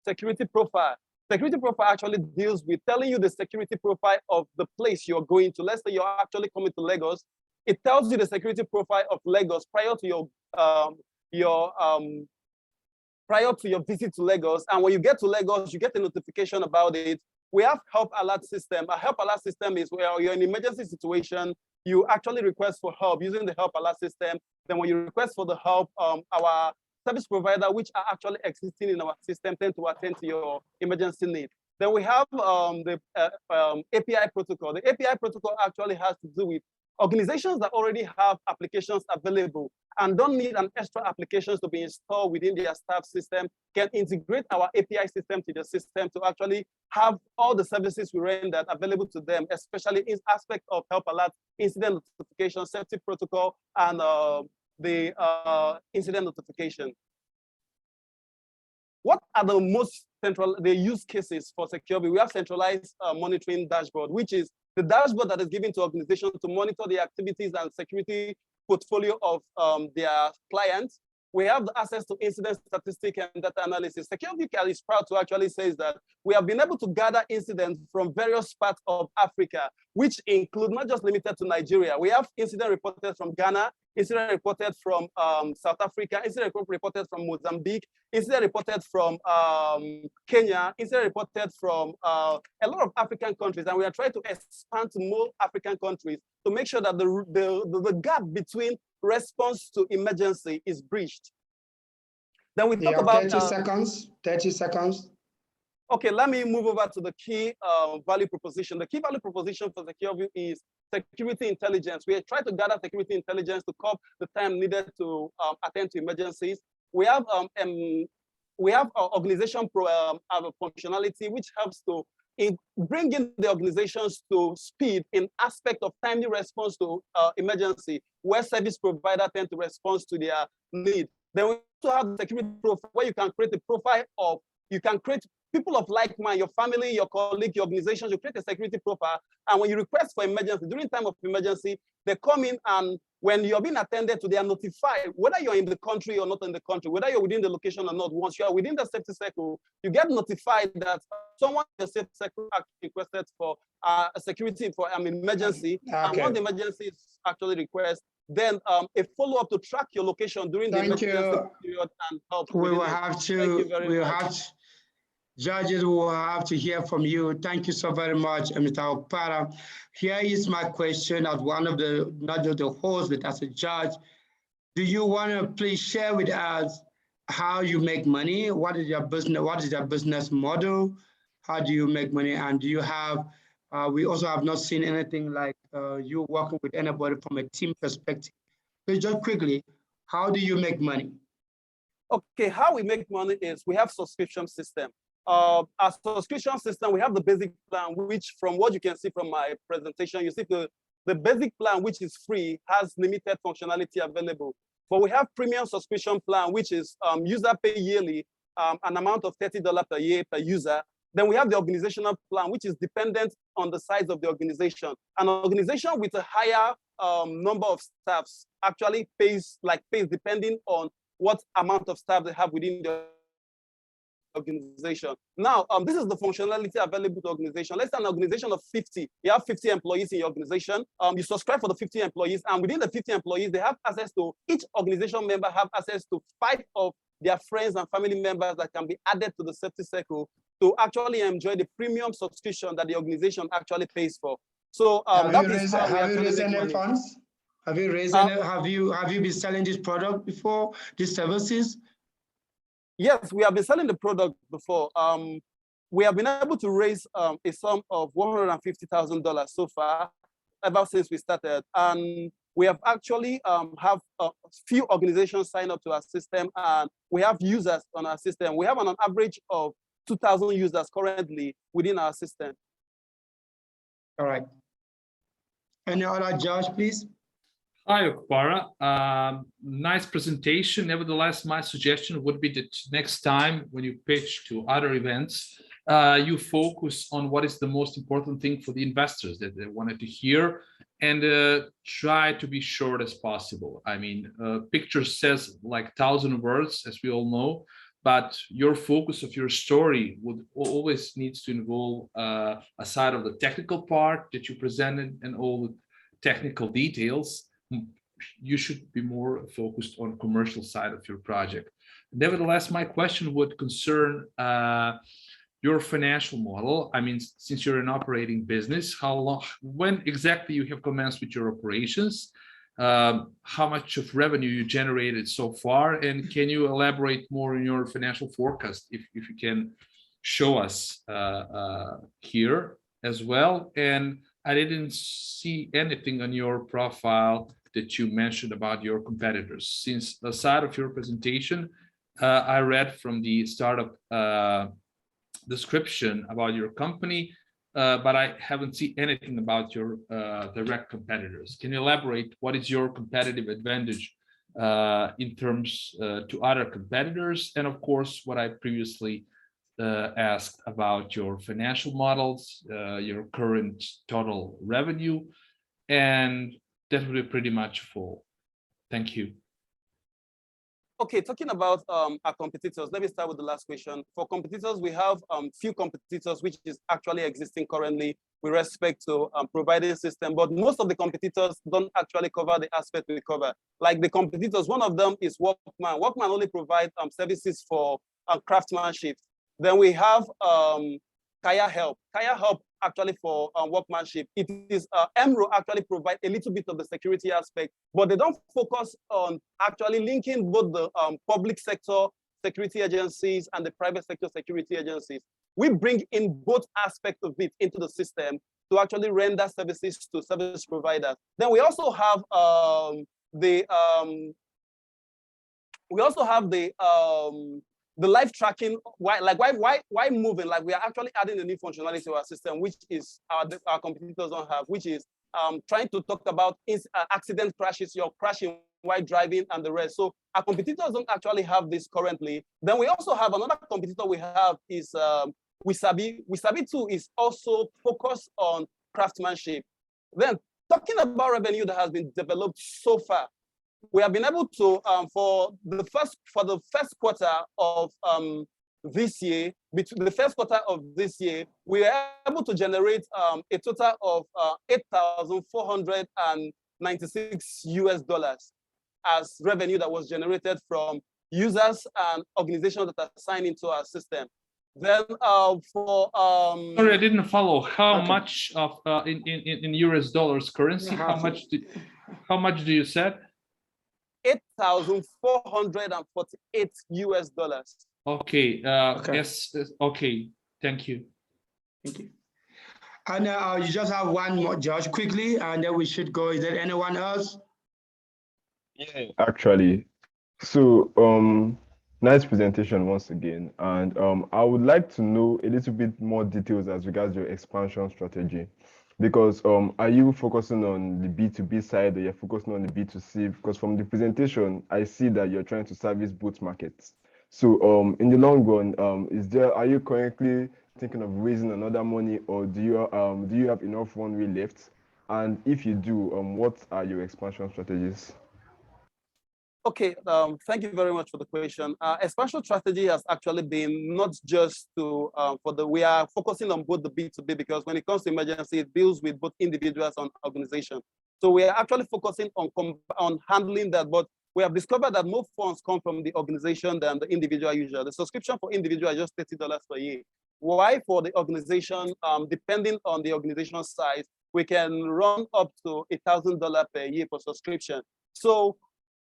security profile. Security profile actually deals with telling you the security profile of the place you're going to. Let's say you're actually coming to Lagos. It tells you the security profile of Lagos prior to your visit to Lagos. And when you get to Lagos, you get a notification about it. We have help alert system. A help alert system is where you're in an emergency situation, you actually request for help using the help alert system. Then when you request for the help, our service provider, which are actually existing in our system, tend to attend to your emergency need. Then we have the API protocol. The API protocol actually has to do with Organizations that already have applications available and don't need an extra applications to be installed within their staff system can integrate our API system to the system to actually have all the services we render available to them, especially in aspect of help alert, incident notification, safety protocol, and the incident notification. What are the most the use cases for security? We have centralized monitoring dashboard, which is the dashboard that is given to organizations to monitor the activities and security portfolio of their clients. We have the access to incident statistics and data analysis. Security is proud to actually say that we have been able to gather incidents from various parts of Africa, which include not just limited to Nigeria. We have incident reported from Ghana, incident reported from South Africa, incident reported from Mozambique, incident reported from Kenya, incident reported from a lot of African countries. And we are trying to expand to more African countries to make sure that the gap between response to emergency is breached. Then we talk about 30 seconds, 30 seconds. Okay, let me move over to the key value proposition. The key value proposition for SecureView is security intelligence. We try to gather security intelligence to curb the time needed to attend to emergencies. We have our organization functionality, which helps to bringing the organizations to speed in aspect of timely response to emergency, where service provider tend to respond to their need. Then we also have the security profile, where you can create a profile of, you can create people of like mind, your family, your colleague, your organization, you create a security profile. And when you request for emergency, during time of emergency, they come in, and when you're being attended to, they are notified whether you're in the country or not in the country, whether you're within the location or not. Once you are within the safety circle, you get notified that someone in the safety circle actually requested for a security for an emergency. Okay. And once the emergency is actually requested, then a follow-up to track your location during the emergency period and help. We will have to, judges will have to hear from you. Thank you so very much, Mr. Okpara. Here is my question as one of the, not just the host, but as a judge. Do you want to please share with us how you make money? What is your business? What is your business model? How do you make money? And do you have, we also have not seen anything like you working with anybody from a team perspective. So just quickly, how do you make money? Okay, how we make money is we have subscription system. Our subscription system, we have the basic plan, which from what you can see from my presentation, you see the basic plan, which is free, has limited functionality available. But we have premium subscription plan, which is user pay yearly, an amount of $30 per year per user. Then we have the organizational plan, which is dependent on the size of the organization. An organization with a higher number of staffs actually pays depending on what amount of staff they have within the organization. Now, this is the functionality available to organization. Let's say an organization of 50, you have 50 employees in your organization. You subscribe for the 50 employees, and within the 50 employees, they have access to, each organization member have access to 5 of their friends and family members that can be added to the safety circle to actually enjoy the premium subscription that the organization actually pays for. So have you raised any funds? Have you raised any, have you been selling this product before, these services? Yes, we have been selling the product before. We have been able to raise a sum of $150,000 so far, ever since we started. And we have actually have a few organizations sign up to our system, and we have users on our system. We have an average of 2,000 users currently within our system. All right. Any other judge, please? Hi, Okpara. Nice presentation. Nevertheless, my suggestion would be that next time when you pitch to other events, you focus on what is the most important thing for the investors that they wanted to hear, and try to be short as possible. I mean, picture says like 1,000 words, as we all know, but your focus of your story would always needs to involve a side of the technical part that you presented and all the technical details. You should be more focused on commercial side of your project. Nevertheless, my question would concern your financial model. I mean, since you're an operating business, how long, when exactly you have commenced with your operations, how much of revenue you generated so far, and can you elaborate more on your financial forecast if you can show us here as well? And I didn't see anything on your profile that you mentioned about your competitors. Since the side of your presentation, I read from the startup description about your company, but I haven't seen anything about your direct competitors. Can you elaborate what is your competitive advantage in terms to other competitors? And of course, what I previously asked about your financial models, your current total revenue, and that would be pretty much full. Thank you. Okay, talking about our competitors, let me start with the last question. For competitors, we have few competitors which is actually existing currently with respect to providing system, but most of the competitors don't actually cover the aspect we cover. Like the competitors, one of them is Workman. Workman only provide services for craftsmanship. Then we have Kaya Help. Kaya Help actually for workmanship. It is MRO actually provide a little bit of the security aspect, but they don't focus on actually linking both the public sector security agencies and the private sector security agencies. We bring in both aspects of it into the system to actually render services to service providers. Then we also have the live tracking. Why moving? Like we are actually adding a new functionality to our system, which is our competitors don't have, which is trying to talk about accident crashes, you're crashing while driving and the rest. So our competitors don't actually have this currently. Then we also have another competitor we have is Wisabi. Wisabi too is also focused on craftsmanship. Then talking about revenue that has been developed so far, we have been able to for the first quarter of this year, between the first quarter of this year, we were able to generate a total of $8,496 as revenue that was generated from users and organizations that are signed into our system. Then for sorry, I didn't follow. How much of in US dollars currency? How much do you said? $8,448. Okay. Yes. Okay. Thank you. Thank you. And you just have one more, Josh, quickly, and then we should go. Is there anyone else? Yeah, actually. So, nice presentation once again. And I would like to know a little bit more details as regards your expansion strategy. Because are you focusing on the B2B side or you're focusing on the B2C? Because from the presentation, I see that you're trying to service both markets. So in the long run, are you currently thinking of raising another money, or do you have enough runway left? And if you do, what are your expansion strategies? Okay, thank you very much for the question. Expansion strategy has actually been not just to we are focusing on both the B2B, because when it comes to emergency, it deals with both individuals and organizations. So we are actually focusing on handling that, but we have discovered that more funds come from the organization than the individual user. The subscription for individual is just $30 per year. Why for the organization, depending on the organization size, we can run up to $1,000 per year for subscription. So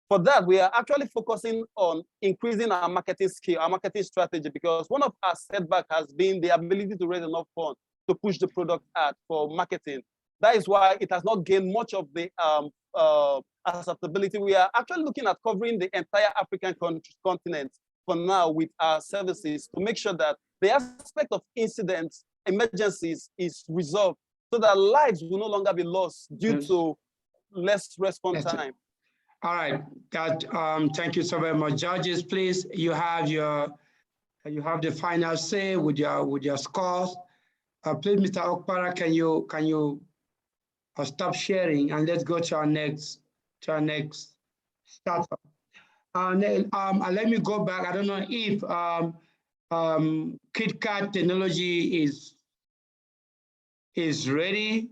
for that, we are actually focusing on increasing our marketing skill, our marketing strategy, because one of our setbacks has been the ability to raise enough funds to push the product out for marketing. That is why it has not gained much of the acceptability. We are actually looking at covering the entire African continent for now with our services to make sure that the aspect of incidents, emergencies is resolved so that lives will no longer be lost due to less response time. All right, thank you so very much. Judges, please, you have the final say with your scores. Please, Mr. Okpara, can you stop sharing and let's go to our next startup. Let me go back. I don't know if KitKat technology is ready.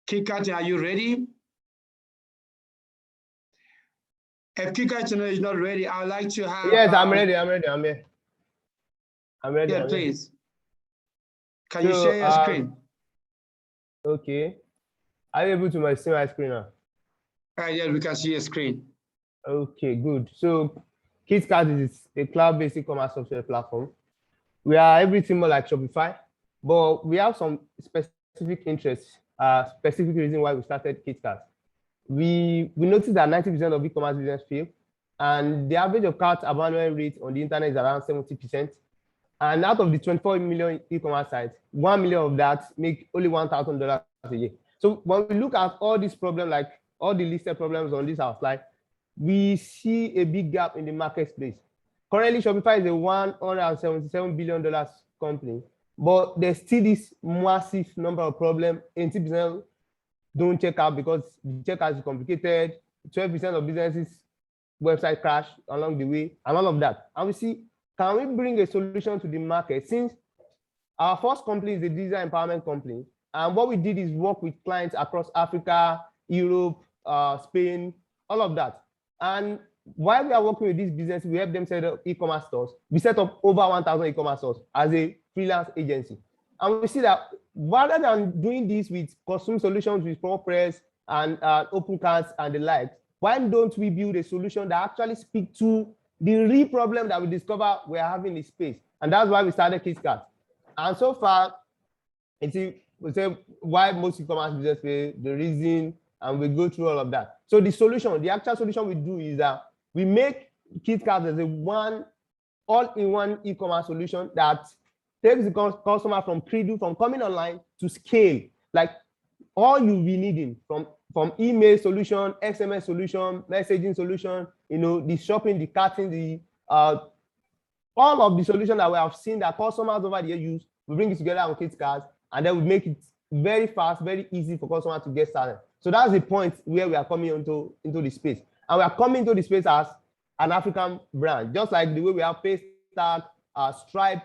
KitKat, are you ready? If KitKat technology is not ready, I would like to have. Yes, I'm ready. I'm here. I'm ready. Yeah, please. Can you share your screen? Okay. Are you able to see my screen now? Yeah, we can see your screen. Okay, good. So KitKat is a cloud-based e-commerce software platform. We are everything more like Shopify. but we have some specific interests, specific reason why we started KitKat. We noticed that 90% of e-commerce business fail, and the average of cart abandonment rate on the internet is around 70%. And out of the 24 million e-commerce sites, 1 million of that make only $1,000 a year. So when we look at all these problems, like all the listed problems on this our slide, we see a big gap in the marketplace. Currently, Shopify is a $177 billion company, but there's still this massive number of problems. 80% don't check out because the checkout is complicated. 12% of businesses website crash along the way, and all of that. And we see, can we bring a solution to the market? Since our first company is a digital empowerment company, and what we did is work with clients across Africa, Europe, Spain, all of that. And while we are working with this business, we help them set up e-commerce stores. We set up over 1,000 e-commerce stores as a freelance agency. And we see that rather than doing this with custom solutions with ProPress and open cards and the likes, why don't we build a solution that actually speaks to the real problem that we discover we're having in space? And that's why we started KitKat. And so far, we say why most e-commerce business fail, the reason, and we go through all of that. So the solution, the actual solution we do is that we make KitKat as a one all-in-one e-commerce solution that takes the customer from cradle, from coming online to scale. Like all you'll be needing from email solution, SMS solution, messaging solution, the shopping, the carting, the all of the solutions that we have seen that customers over the year use, we bring it together on KitKat, and then we make it very fast, very easy for customers to get started. So that's the point where we are coming into the space. And we are coming into the space as an African brand, just like the way we have Paystack, Stripe,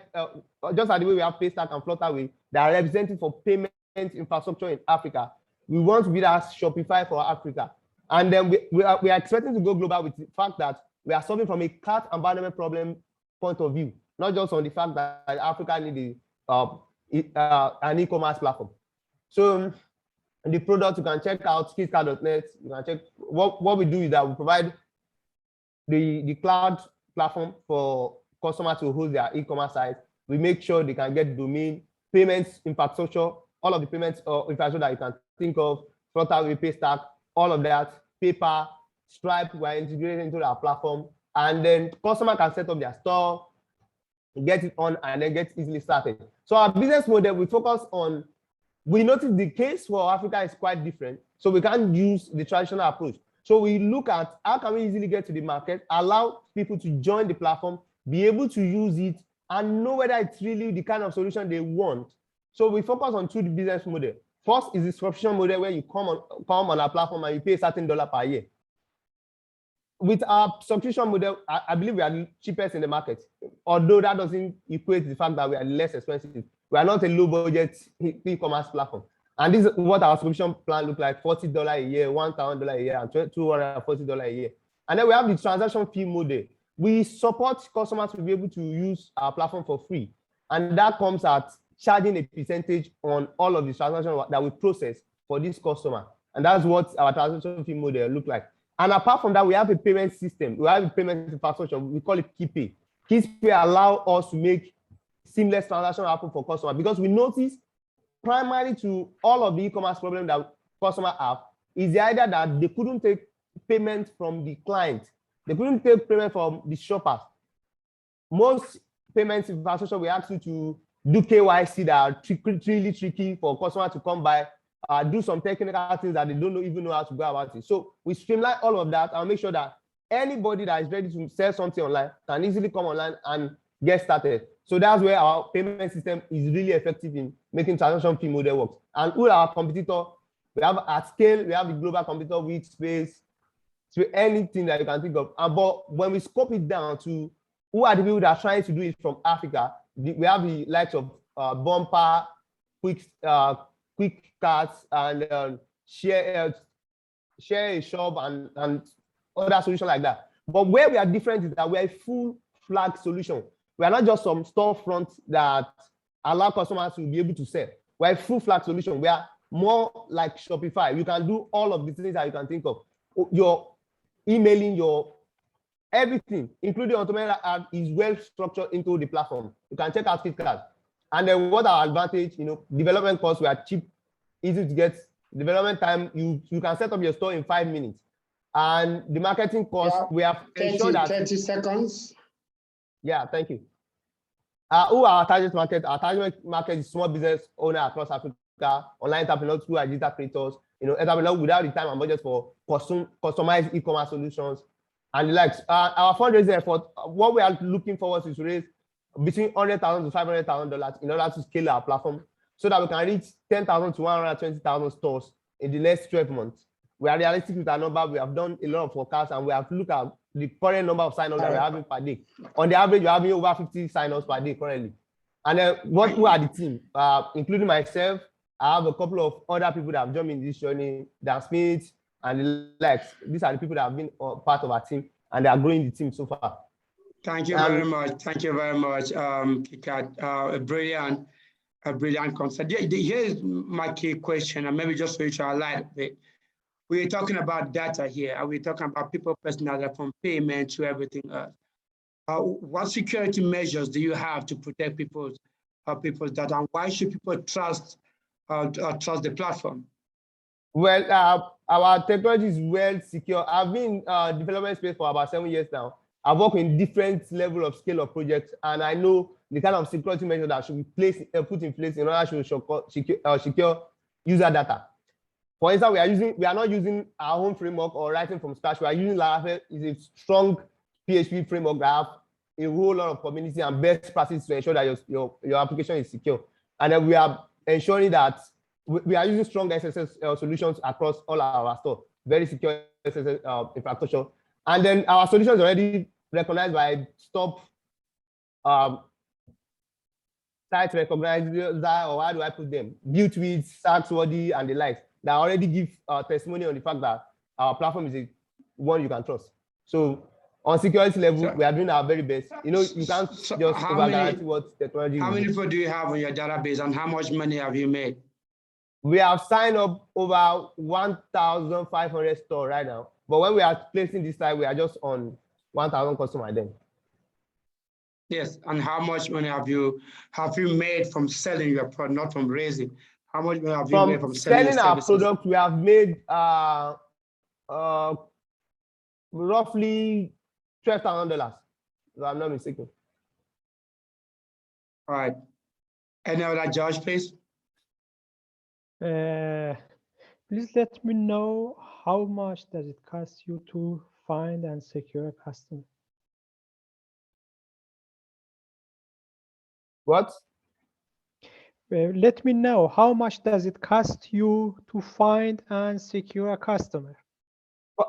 just like the way we have Paystack and Flutterwave that are represented for payment infrastructure in Africa. We want to be that Shopify for Africa. And then we are expecting to go global with the fact that we are solving from a cart abandonment problem point of view, not just on the fact that Africa needs an e-commerce platform. So the product, you can check out kitkat.net. You can check what we do is that we provide the cloud platform for customers to host their e-commerce site. We make sure they can get domain, payments, infrastructure, all of the payments infrastructure that you can think of, Flutterwave, Paystack, all of that, PayPal, Stripe, we're integrated into our platform. And then customer can set up their store, get it on, and then get easily started. So our business model, we focus on, we notice the case for Africa is quite different. So we can't use the traditional approach. So we look at how can we easily get to the market, allow people to join the platform, be able to use it, and know whether it's really the kind of solution they want. So we focus on two business models. First is the subscription model where you come on our platform and you pay a certain dollar per year. With our subscription model, I believe we are the cheapest in the market, although that doesn't equate to the fact that we are less expensive. We are not a low budget e-commerce platform. And this is what our subscription plan looks like: $40 a year, $1,000 a year, and $240 a year. And then we have the transaction fee model. We support customers to be able to use our platform for free. And that comes at charging a percentage on all of the transactions that we process for this customer. And that's what our transaction fee model looks like. And apart from that, we have a payment system. We have a payment infrastructure. We call it KeyPay. KeyPay allows us to make seamless transactions happen for customers, because we notice primary to all of the e-commerce problems that customers have is either that they couldn't take payment from the client. They couldn't take payment from the shoppers. Most payments infrastructure, we ask you to do KYC that are really tricky for customers to come by, do some technical things that they don't even know how to go about it. So we streamline all of that and make sure that anybody that is ready to sell something online can easily come online and get started. So that's where our payment system is really effective in making transaction fee model work. And who are our competitor? We have at scale, we have the global competitor with space, so anything that you can think of. But when we scope it down to who are the people that are trying to do it from Africa, we have the likes of Bumper, Quick Cards, and Share a Shop, and other solutions like that. But where we are different is that we are a full flag solution. We are not just some storefront that allow customers to be able to sell. We're a full flag solution. We are more like Shopify. You can do all of the things that you can think of. Your emailing, your everything, including automated ad, is well structured into the platform. You can check out KitKat. And then what our advantage, development costs were cheap, easy to get. Development time, you can set up your store in 5 minutes. And the marketing costs, we have 30, 30 seconds. Yeah, thank you. Who are our target market? Our target market is small business owner across Africa, online entrepreneurs who are digital creators, entrepreneurs without the time and budget for customized e-commerce solutions and the likes. Our fundraising effort, what we are looking forward to raise between $100,000 to $500,000 in order to scale our platform so that we can reach 10,000 to 120,000 stores in the next 12 months. We are realistic with our number. We have done a lot of forecasts and we have looked at the current number of sign-ups that we're having per day. On the average, we're having over 50 sign-ups per day currently. And then who are the team? Including myself, I have a couple of other people that have joined me in this journey, Dan Smith and the likes. These are the people that have been part of our team and they are growing the team so far. Thank you very much. Thank you very much, Kikat. A brilliant concept. Here's my key question, and maybe just for you to highlight a bit. We're talking about data here, and we're talking about people personal data from payment to everything else. What security measures do you have to protect people's data, and why should people trust the platform? Well, our technology is well secure. I've been in development space for about 7 years now. I've worked in different level of scale of projects, and I know the kind of security measures that should be put in place in order to secure user data. For instance, we are not using our own framework or writing from scratch. We are using Laravel. It's a strong PHP framework that have a whole lot of community and best practices to ensure that your application is secure. And then we are ensuring that we are using strong SSS solutions across all our stores, very secure SSS infrastructure. And then our solution is already recognized by top site recognizers, or how do I put them? Built-with, Saxworthy, and the likes that already give testimony on the fact that our platform is a one you can trust. So on security level, we are doing our very best. You can't just over-guarantee what technology. How many people do you have on your database, and how much money have you made? We have signed up over 1,500 stores right now. But when we are placing this site, we are just on 1,000 customers then. Yes, and how much money have you made from selling your product, not from raising? How much money have you made from selling our product? We have made roughly $12,000, if I'm not mistaken. All right. Any other Josh, please? Please let me know how much does it cost you to find and secure a customer? What? Let me know how much does it cost you to find and secure a customer?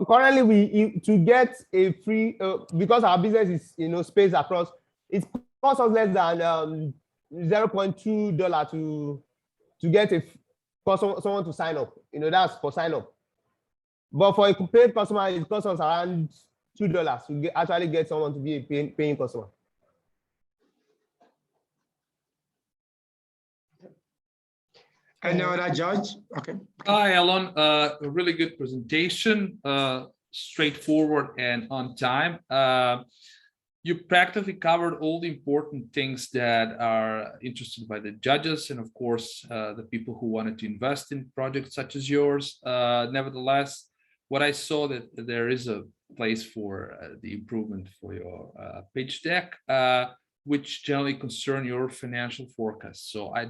Currently, to get a free, because our business is space across, it costs us less than $0.2 to get someone to sign up. That's for sign up. But for a paid customer, it costs us around $2 to actually get someone to be a paying customer. I know that, George. Okay. Hi, Alon. A really good presentation, straightforward and on time. You practically covered all the important things that are interested by the judges and, of course, the people who wanted to invest in projects such as yours. Nevertheless, what I saw that there is a place for the improvement for your pitch deck, which generally concern your financial forecast. So I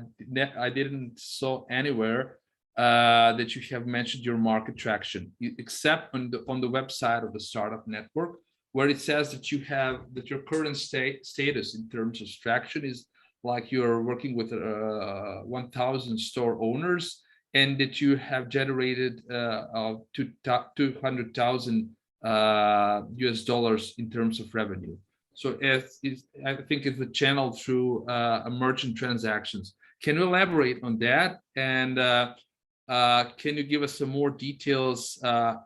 didn't saw anywhere that you have mentioned your market traction, except on the website of the Startup Network, where it says that your current status in terms of traction is like you're working with 1,000 store owners, and that you have generated $200,000 US in terms of revenue. So I think it's the channel through merchant transactions. Can you elaborate on that? And can you give us some more details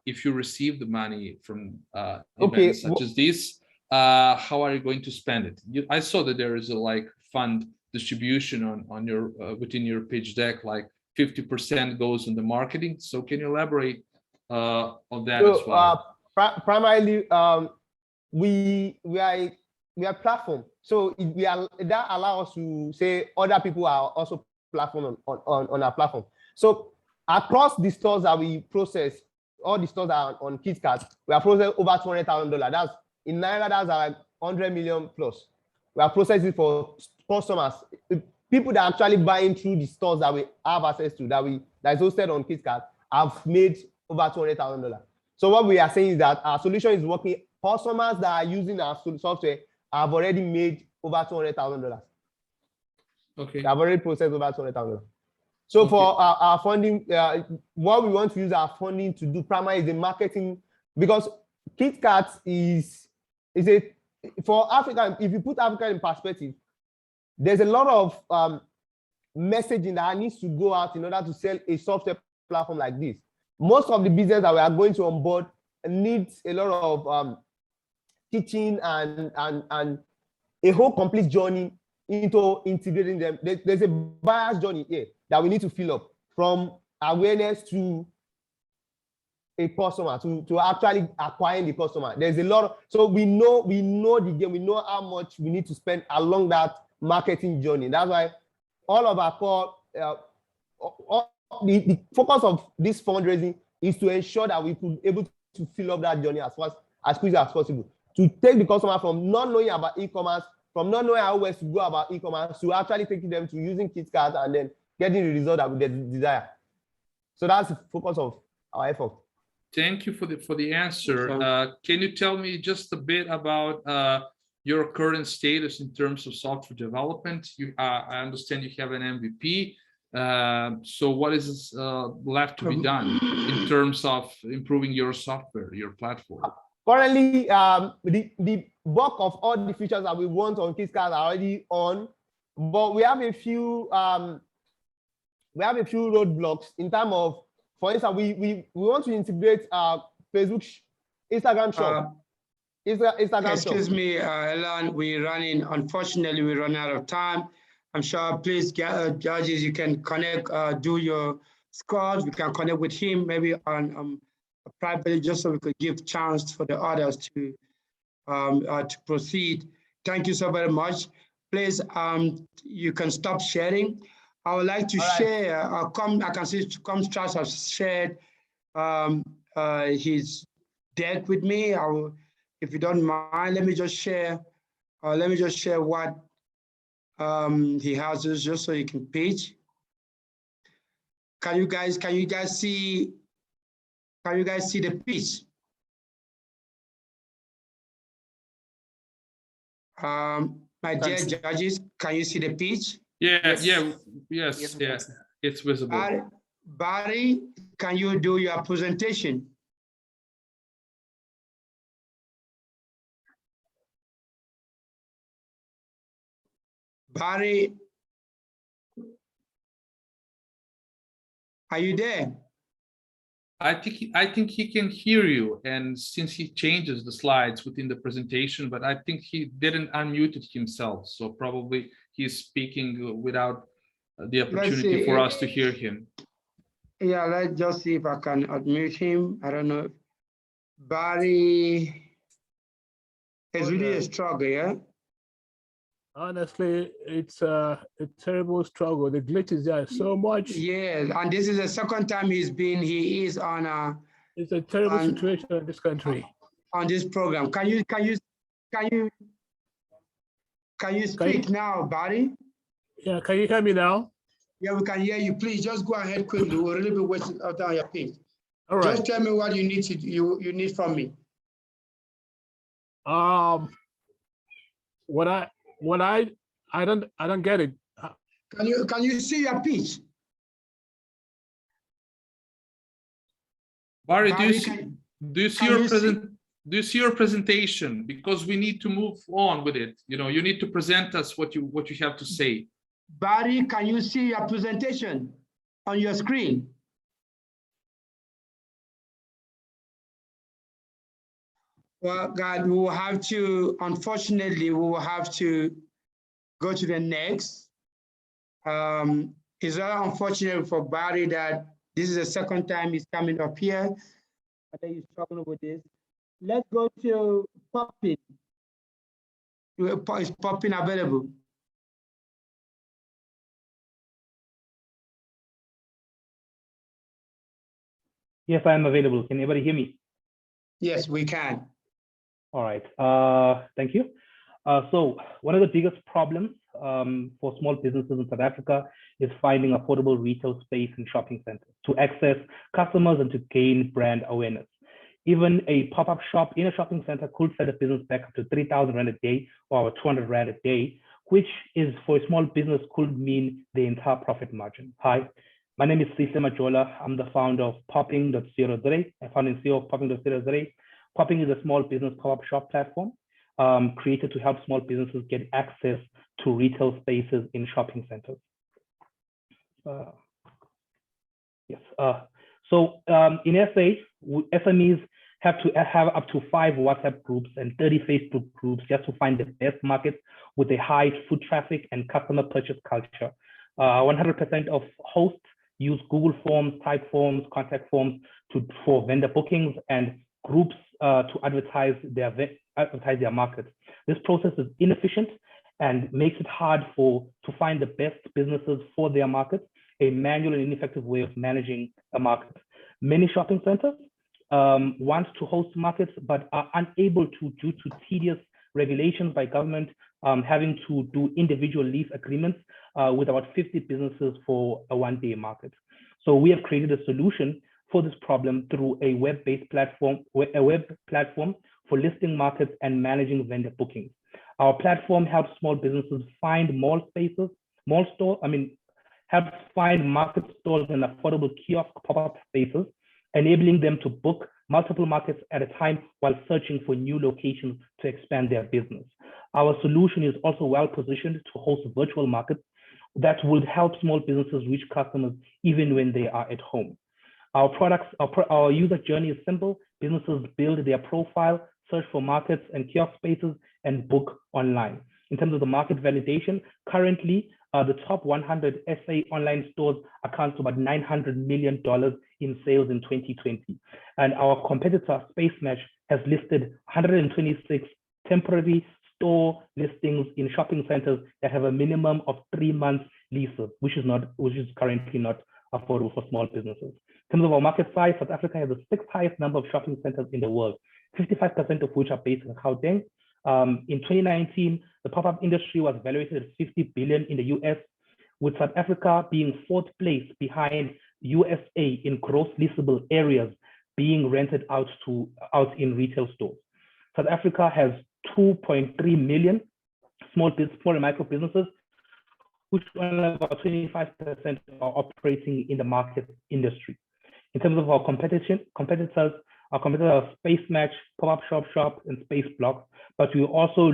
if you receive the money from events such as this? How are you going to spend it? I saw that there is a fund distribution on your within your pitch deck, like 50% goes on the marketing. So can you elaborate on that as well? Primarily, we are we are platform. So that allows us to say other people are also platform on our platform. So across the stores that we process, all the stores that are on KitKat, we are processing over $200,000. That's in Naira, that's like 100 million plus. We are processing for customers, people that are actually buying through the stores that we have access to, that is hosted on KitKat, have made over $200,000. So what we are saying is that our solution is working. Customers that are using our software have already made over $200,000. Okay. They have already processed over $200,000. So for our funding, what we want to use our funding to do primarily is the marketing, because KitKat is a, for Africa, if you put Africa in perspective, there's a lot of messaging that needs to go out in order to sell a software platform like this. Most of the business that we are going to onboard needs a lot of teaching and a whole complete journey into integrating them. There's a buyer's journey here that we need to fill up, from awareness to a customer, to actually acquiring the customer. There's a lot of, so we know the game, we know how much we need to spend along that marketing journey. That's why all of our core, the focus of this fundraising is to ensure that we could able to fill up that journey as quickly as possible, to take the customer from not knowing about e-commerce, from not knowing how to go about e-commerce, to actually taking them to using KitKat and then getting the result that we desire. So that's the focus of our effort. Thank you for the answer. Can you tell me just a bit about your current status in terms of software development? I understand you have an MVP. So what is left to be done in terms of improving your software, your platform? Currently, the bulk of all the features that we want on KitKat are already on, but we have a few roadblocks in terms of, for instance, we want to integrate Facebook, Instagram shop. Instagram Excuse shop. me, Elan, unfortunately, we run out of time. I'm sure, please, judges, you can connect, do your scores. We can connect with him maybe on privately, just so we could give chance for the others to proceed. Thank you so very much. Please, you can stop sharing. I would like to share, I can see Comstras has shared his deck with me. If you don't mind, let me just share what he has, just so you can page. Can you guys see the piece? My dear judges, can you see the pitch? Yes, it's visible. Barry, can you do your presentation? Barry, are you there? I think he can hear you, and since he changes the slides within the presentation, but I think he didn't unmute himself, so probably he's speaking without the opportunity for us to hear him. Yeah, let's just see if I can unmute him. I don't know. Barry, it's really a struggle, yeah? Honestly, it's a terrible struggle. The glitches there so much. Yeah, and this is the second time he is on a. It's a terrible situation in this country. On this program, can you speak now, Barry? Yeah, can you hear me now? Yeah, we can hear you. Please just go ahead quickly. We'll really be wasting out on your page. All right. Just tell me what you need you need from me. What I don't get it. Can you see your pitch? Barry, do you see your presentation? Because we need to move on with it. You know, you need to present us what you have to say. Barry, can you see your presentation on your screen? Well, God, we will have to, unfortunately, we will have to go to the next. It's very unfortunate for Barry that this is the second time he's coming up here. I think he's struggling with this. Let's go to Poppin. Is popping available? Yes, I am available. Can anybody hear me? Yes, we can. All right. Thank you. So one of the biggest problems for small businesses in South Africa is finding affordable retail space in shopping centers to access customers and to gain brand awareness. Even a pop-up shop in a shopping center could set a business back up to 3,000 Rand a day or 200 Rand a day, which is for a small business could mean the entire profit margin. Hi, my name is Sise Majola. I'm the founder of Popping.co.za. I founded and CEO of Popping.co.za. Popping is a small business pop-up shop platform created to help small businesses get access to retail spaces in shopping centers. In SA, SMEs have to have up to 5 WhatsApp groups and 30 Facebook groups just to find the best markets with a high foot traffic and customer purchase culture. 100% of hosts use Google Forms, type forms, contact forms for vendor bookings and groups to advertise their markets. This process is inefficient and makes it hard to find the best businesses for their markets, a manual and ineffective way of managing a market. Many shopping centers want to host markets, but are unable to due to tedious regulations by government, having to do individual lease agreements with about 50 businesses for a one-day market. So we have created a solution for this problem through a web-based platform, for listing markets and managing vendor bookings. Our platform helps small businesses find helps find market stores and affordable kiosk pop-up spaces, enabling them to book multiple markets at a time while searching for new locations to expand their business. Our solution is also well positioned to host virtual markets that would help small businesses reach customers even when they are at home. Our user journey is simple. Businesses build their profile, search for markets and kiosk spaces, and book online. In terms of the market validation, currently, the top 100 SA online stores account for about $900 million in sales in 2020. And our competitor, SpaceMatch, has listed 126 temporary store listings in shopping centers that have a minimum of 3 months leases, which is currently not affordable for small businesses. In terms of our market size, South Africa has the 6th highest number of shopping centers in the world, 55% of which are based in Gauteng. In 2019, the pop-up industry was valuated at $50 billion in the US, with South Africa being 4th place behind USA in gross leasable areas being rented out in retail stores. South Africa has 2.3 million small and micro businesses, which only about 25% are operating in the market industry. In terms of our competitors, our competitors are SpaceMatch, Pop-Up Shop, and Space Block, but we're also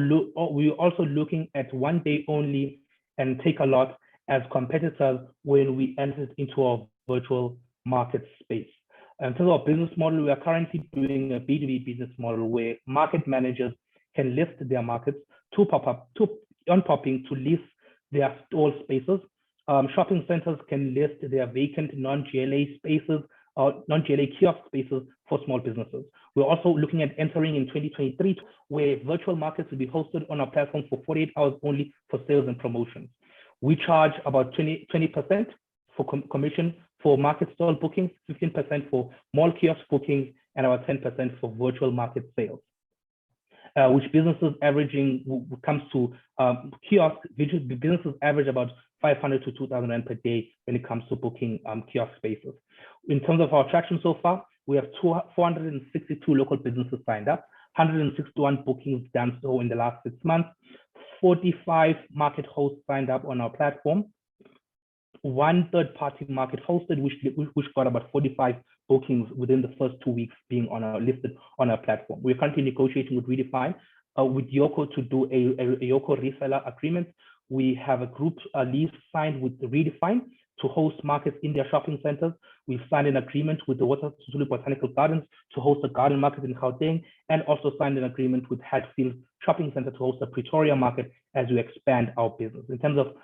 looking at one day only and Take a Lot as competitors when we entered into our virtual market space. In terms of our business model, we are currently doing a B2B business model where market managers can list their markets on Popping to list their stall spaces. Shopping centers can list their vacant non-GLA spaces or non-GLA kiosk spaces for small businesses. We're also looking at entering in 2023, where virtual markets will be hosted on our platform for 48 hours only for sales and promotions. We charge about 20% for commission for market stall bookings, 15% for mall kiosk bookings, and about 10% for virtual market sales. Which businesses comes to kiosk, businesses average about 500 to 2,000 Rand per day when it comes to booking kiosk spaces. In terms of our traction so far, we have 462 local businesses signed up, 161 bookings done so in the last 6 months, 45 market hosts signed up on our platform, 1 third-party market hosted, which got about 45 bookings within the first 2 weeks being listed on our platform. We're currently negotiating with Redefine, with Yoko to do a Yoko reseller agreement. We have a group lease signed with Redefine to host markets in their shopping centers. We've signed an agreement with the Water Sisulu Botanical Gardens to host a garden market in Gauteng, and also signed an agreement with Hatfield Shopping Center to host a Pretoria market as we expand our business. In terms of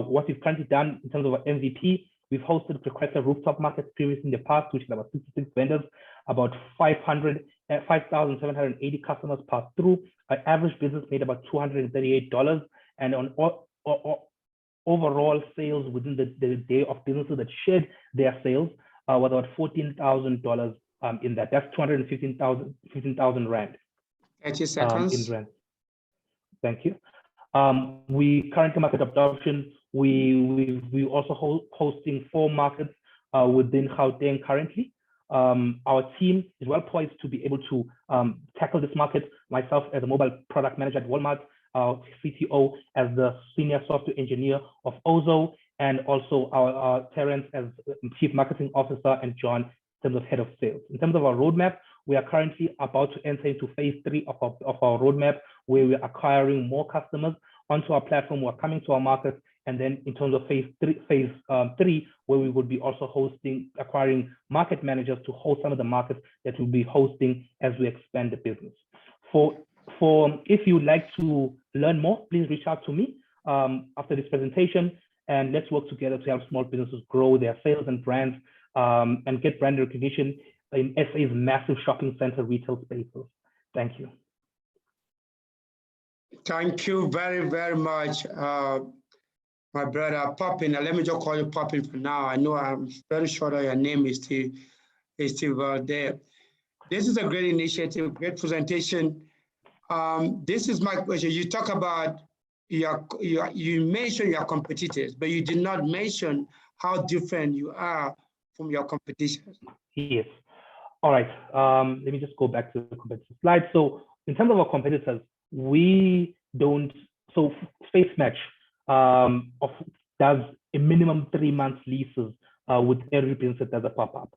what we've currently done in terms of our MVP, we've hosted Requester rooftop markets previously in the past, which is about 66 vendors, about 500 at 5,780 customers passed through. Our average business made about $238, and on overall sales within the day of businesses that shared their sales was about $14,000 in that. That's 215,000 rand. 30 seconds. In rand. Thank you. We currently market adoption. We also hosting 4 markets within Gauteng currently. Our team is well poised to be able to tackle this market. Myself as a mobile product manager at Walmart, our CTO as the senior software engineer of Ozo, and also our Terence as chief marketing officer, and John in terms of head of sales. In terms of our roadmap, we are currently about to enter into phase 3 of our roadmap, where we're acquiring more customers onto our platform. We're coming to our markets. And then in terms of phase 3, where we would be also acquiring market managers to host some of the markets that we'll be hosting as we expand the business. If you'd like to learn more, please reach out to me after this presentation, and let's work together to help small businesses grow their sales and brands and get brand recognition in SA's massive shopping center retail spaces. Thank you. Thank you very, very much, my brother Poppin. Let me just call you Poppin for now. I know I'm very sure that your name is still there. This is a great initiative, great presentation. This is my question. You talk about you mentioned your competitors, but you did not mention how different you are from your competition. Yes. All right. Let me just go back to the competitor slide. So in terms of our competitors, we don't. So Space Match does a minimum 3 months leases with every business that does a pop-up.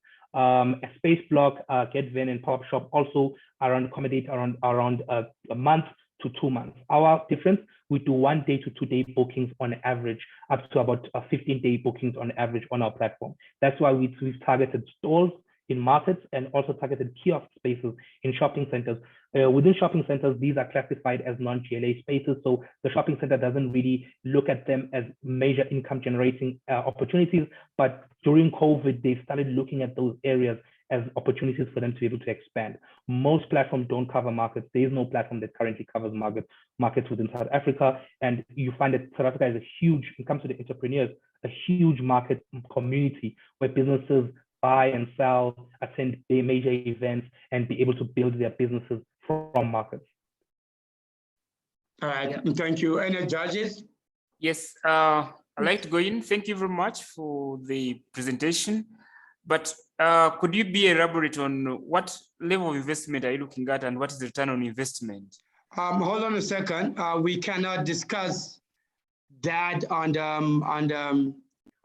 Space Block, GetVen, and Pop-up Shop also accommodate around a month to 2 months. Our difference, we do 1 day to 2 day bookings on average, up to about 15-day bookings on average on our platform. That's why we've targeted stores in markets and also targeted kiosk spaces in shopping centers. Within shopping centers, these are classified as non-GLA spaces. So the shopping center doesn't really look at them as major income generating opportunities. But during COVID, they started looking at those areas as opportunities for them to be able to expand. Most platforms don't cover markets. There is no platform that currently covers markets within South Africa. And you find that South Africa is a huge, when it comes to the entrepreneurs, a huge market community where businesses buy and sell, attend major events, and be able to build their businesses from markets. All right, thank you. Any judges? Yes, I'd like to go in. Thank you very much for the presentation. But could you be elaborate on what level of investment are you looking at and what is the return on investment? Hold on a second. We cannot discuss that on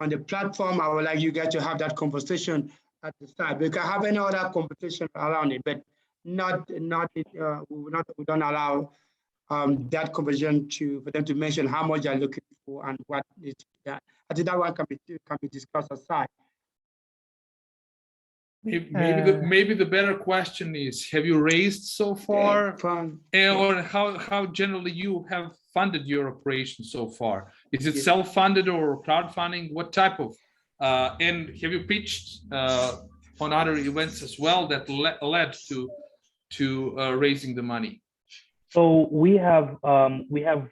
the platform. I would like you guys to have that conversation at the side. We can have any other conversation around it, but we don't allow that conversation for them to mention how much they're looking for and what is that. I think that one can be discussed aside. Maybe the better question is, have you raised so far? Or how generally you have funded your operation so far? Is it self-funded or crowdfunding? What type of, and have you pitched on other events as well that led to raising the money? So we have not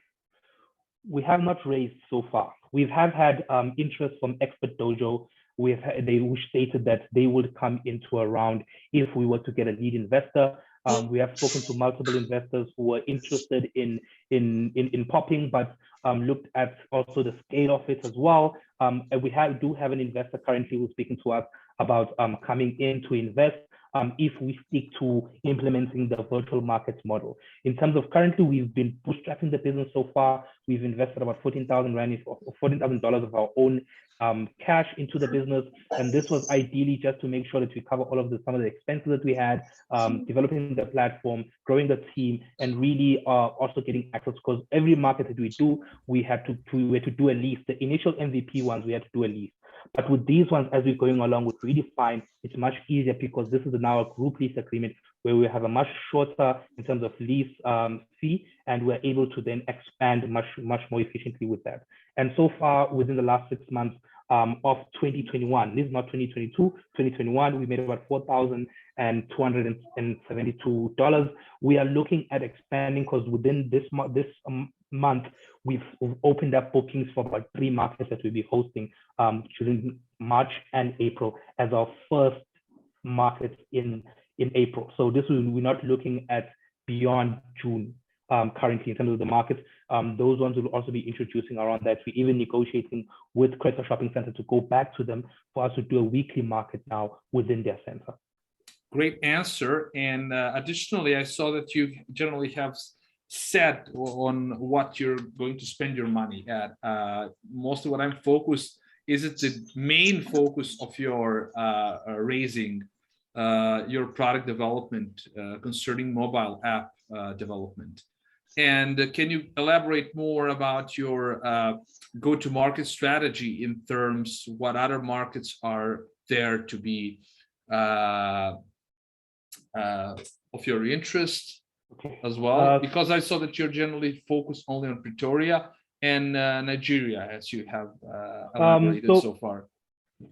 raised so far. We have had interest from Expert Dojo. They stated that they would come into a round if we were to get a lead investor. We have spoken to multiple investors who were interested in popping, but looked at also the scale of it as well. And we do have an investor currently who's speaking to us about coming in to invest if we stick to implementing the virtual markets model. In terms of currently, we've been bootstrapping the business so far. We've invested about 14,000 Rand or $14,000 of our own cash into the business, and this was ideally just to make sure that we cover all of some of the expenses that we had, developing the platform, growing the team, and really also getting access, because every market that we do, we had to do a lease. The initial MVP ones, we had to do a lease. But with these ones, as we're going along with Redefine, it's much easier because this is now a group lease agreement where we have a much shorter in terms of lease fee, and we're able to then expand much more efficiently with that. And so far, within the last 6 months, of 2021. This is not 2022, 2021, we made about $4,272. We are looking at expanding because within this month, we've opened up bookings for about 3 markets that we'll be hosting during March and April as our first markets in April. So this we're not looking at beyond June currently in terms of the markets. Those ones will also be introducing around that. We're even negotiating with Crystal Shopping Center to go back to them for us to do a weekly market now within their center. Great answer. And additionally, I saw that you generally have set on what you're going to spend your money at. Mostly what I'm focused, is it the main focus of your raising your product development concerning mobile app development? And can you elaborate more about your go-to-market strategy in terms what other markets are there to be of your interest as well? Because I saw that you're generally focused only on Pretoria and Nigeria, as you have elaborated so far.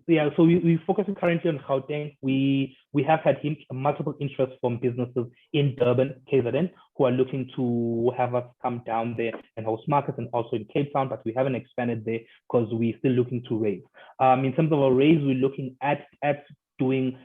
Yeah, so we focus currently on Gauteng. We have had multiple interests from businesses in Durban, KZN, who are looking to have us come down there and host markets, and also in Cape Town, but we haven't expanded there because we're still looking to raise. In terms of our raise, we're looking at doing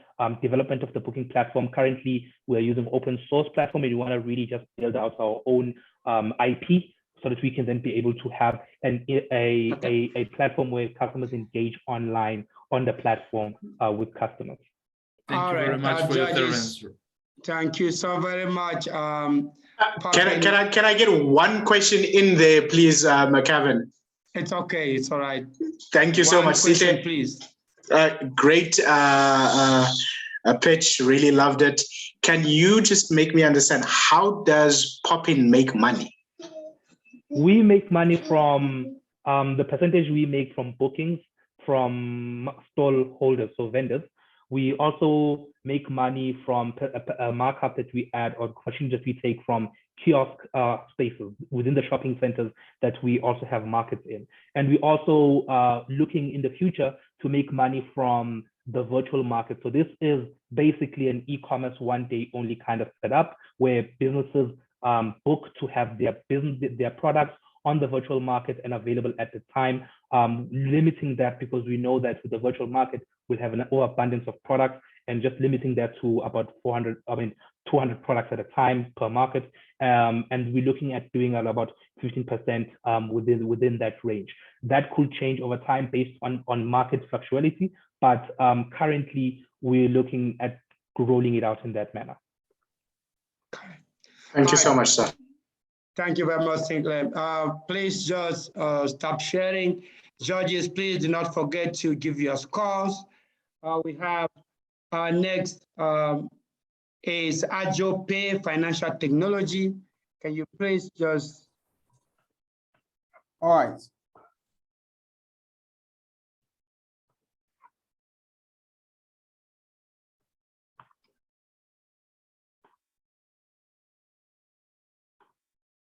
development of the booking platform. Currently, we're using open source platform, and we want to really just build out our own IP, so that we can then be able to have a platform where customers engage online on the platform with customers. Thank you very much for your answer. Thank you so very much. Can I get one question in there, please, McCavan? It's okay. It's all right. Thank you so much, question, please. Great pitch. Really loved it. Can you just make me understand, how does Poppin make money? We make money from the percentage we make from bookings from stall holders, so vendors. We also make money from a markup that we add or questions that we take from kiosk spaces within the shopping centers that we also have markets in. And we also looking in the future to make money from the virtual market. So this is basically an e-commerce one day only kind of setup where businesses book to have their products on the virtual market and available at the time, limiting that because we know that with the virtual market, we'll have an overabundance of products, and just limiting that to about 200 products at a time per market. And we're looking at doing about 15% within that range. That could change over time based on market fluctuality, but currently we're looking at rolling it out in that manner. Thank you so much, sir. Thank you very much, Sinclair. Please just stop sharing. Judges, please do not forget to give your scores. We have our next is Ajo Pay Financial Technology. Can you please just... All right.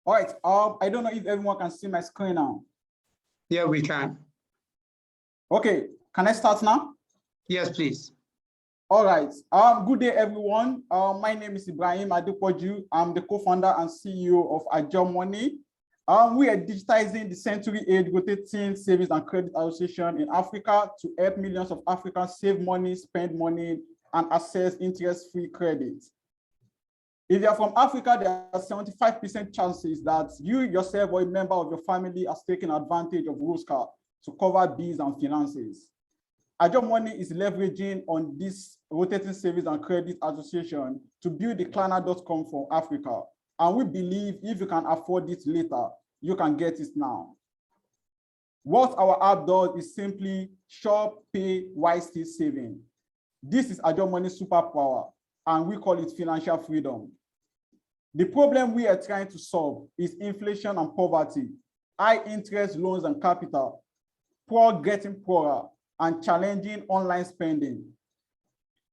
All right, I don't know if everyone can see my screen now. Yeah, we can. Okay, can I start now? Yes, please. All right, good day, everyone. My name is Ibrahim Adepoju. I'm the co-founder and CEO of Ajo Money. We are digitizing the century-age rotating savings and credit association in Africa to help millions of Africans save money, spend money, and access interest-free credit. If you're from Africa, there are 75% chances that you yourself or a member of your family has taken advantage of Roscar to cover bills and finances. Ajo Money is leveraging on this rotating savings and credit association to build the Klarna.com for Africa. And we believe if you can afford it later, you can get it now. What our app does is simply shop, pay, while still saving. This is Ajo Money's superpower, and we call it financial freedom. The problem we are trying to solve is inflation and poverty, high interest loans and capital, poor getting poorer, and challenging online spending.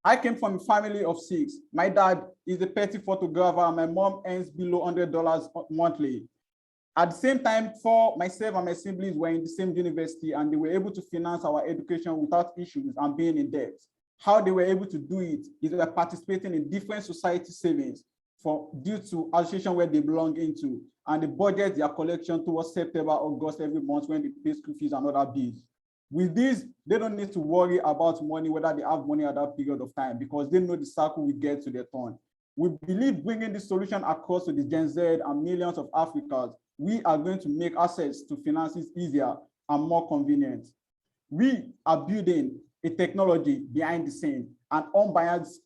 I came from a family of 6. My dad is a petty photographer, and my mom earns below $100 monthly. At the same time, for myself and my siblings were in the same university and they were able to finance our education without issues and being in debt. How they were able to do it is by participating in different society savings due to association where they belong into, and they budget their collection towards September, August every month when they pay school fees and other bills. With this, they don't need to worry about money, whether they have money at that period of time, because they know the cycle will get to their turn. We believe bringing this solution across to the Gen Z and millions of Africans, we are going to make access to finances easier and more convenient. We are building a technology behind the scene, an unbiased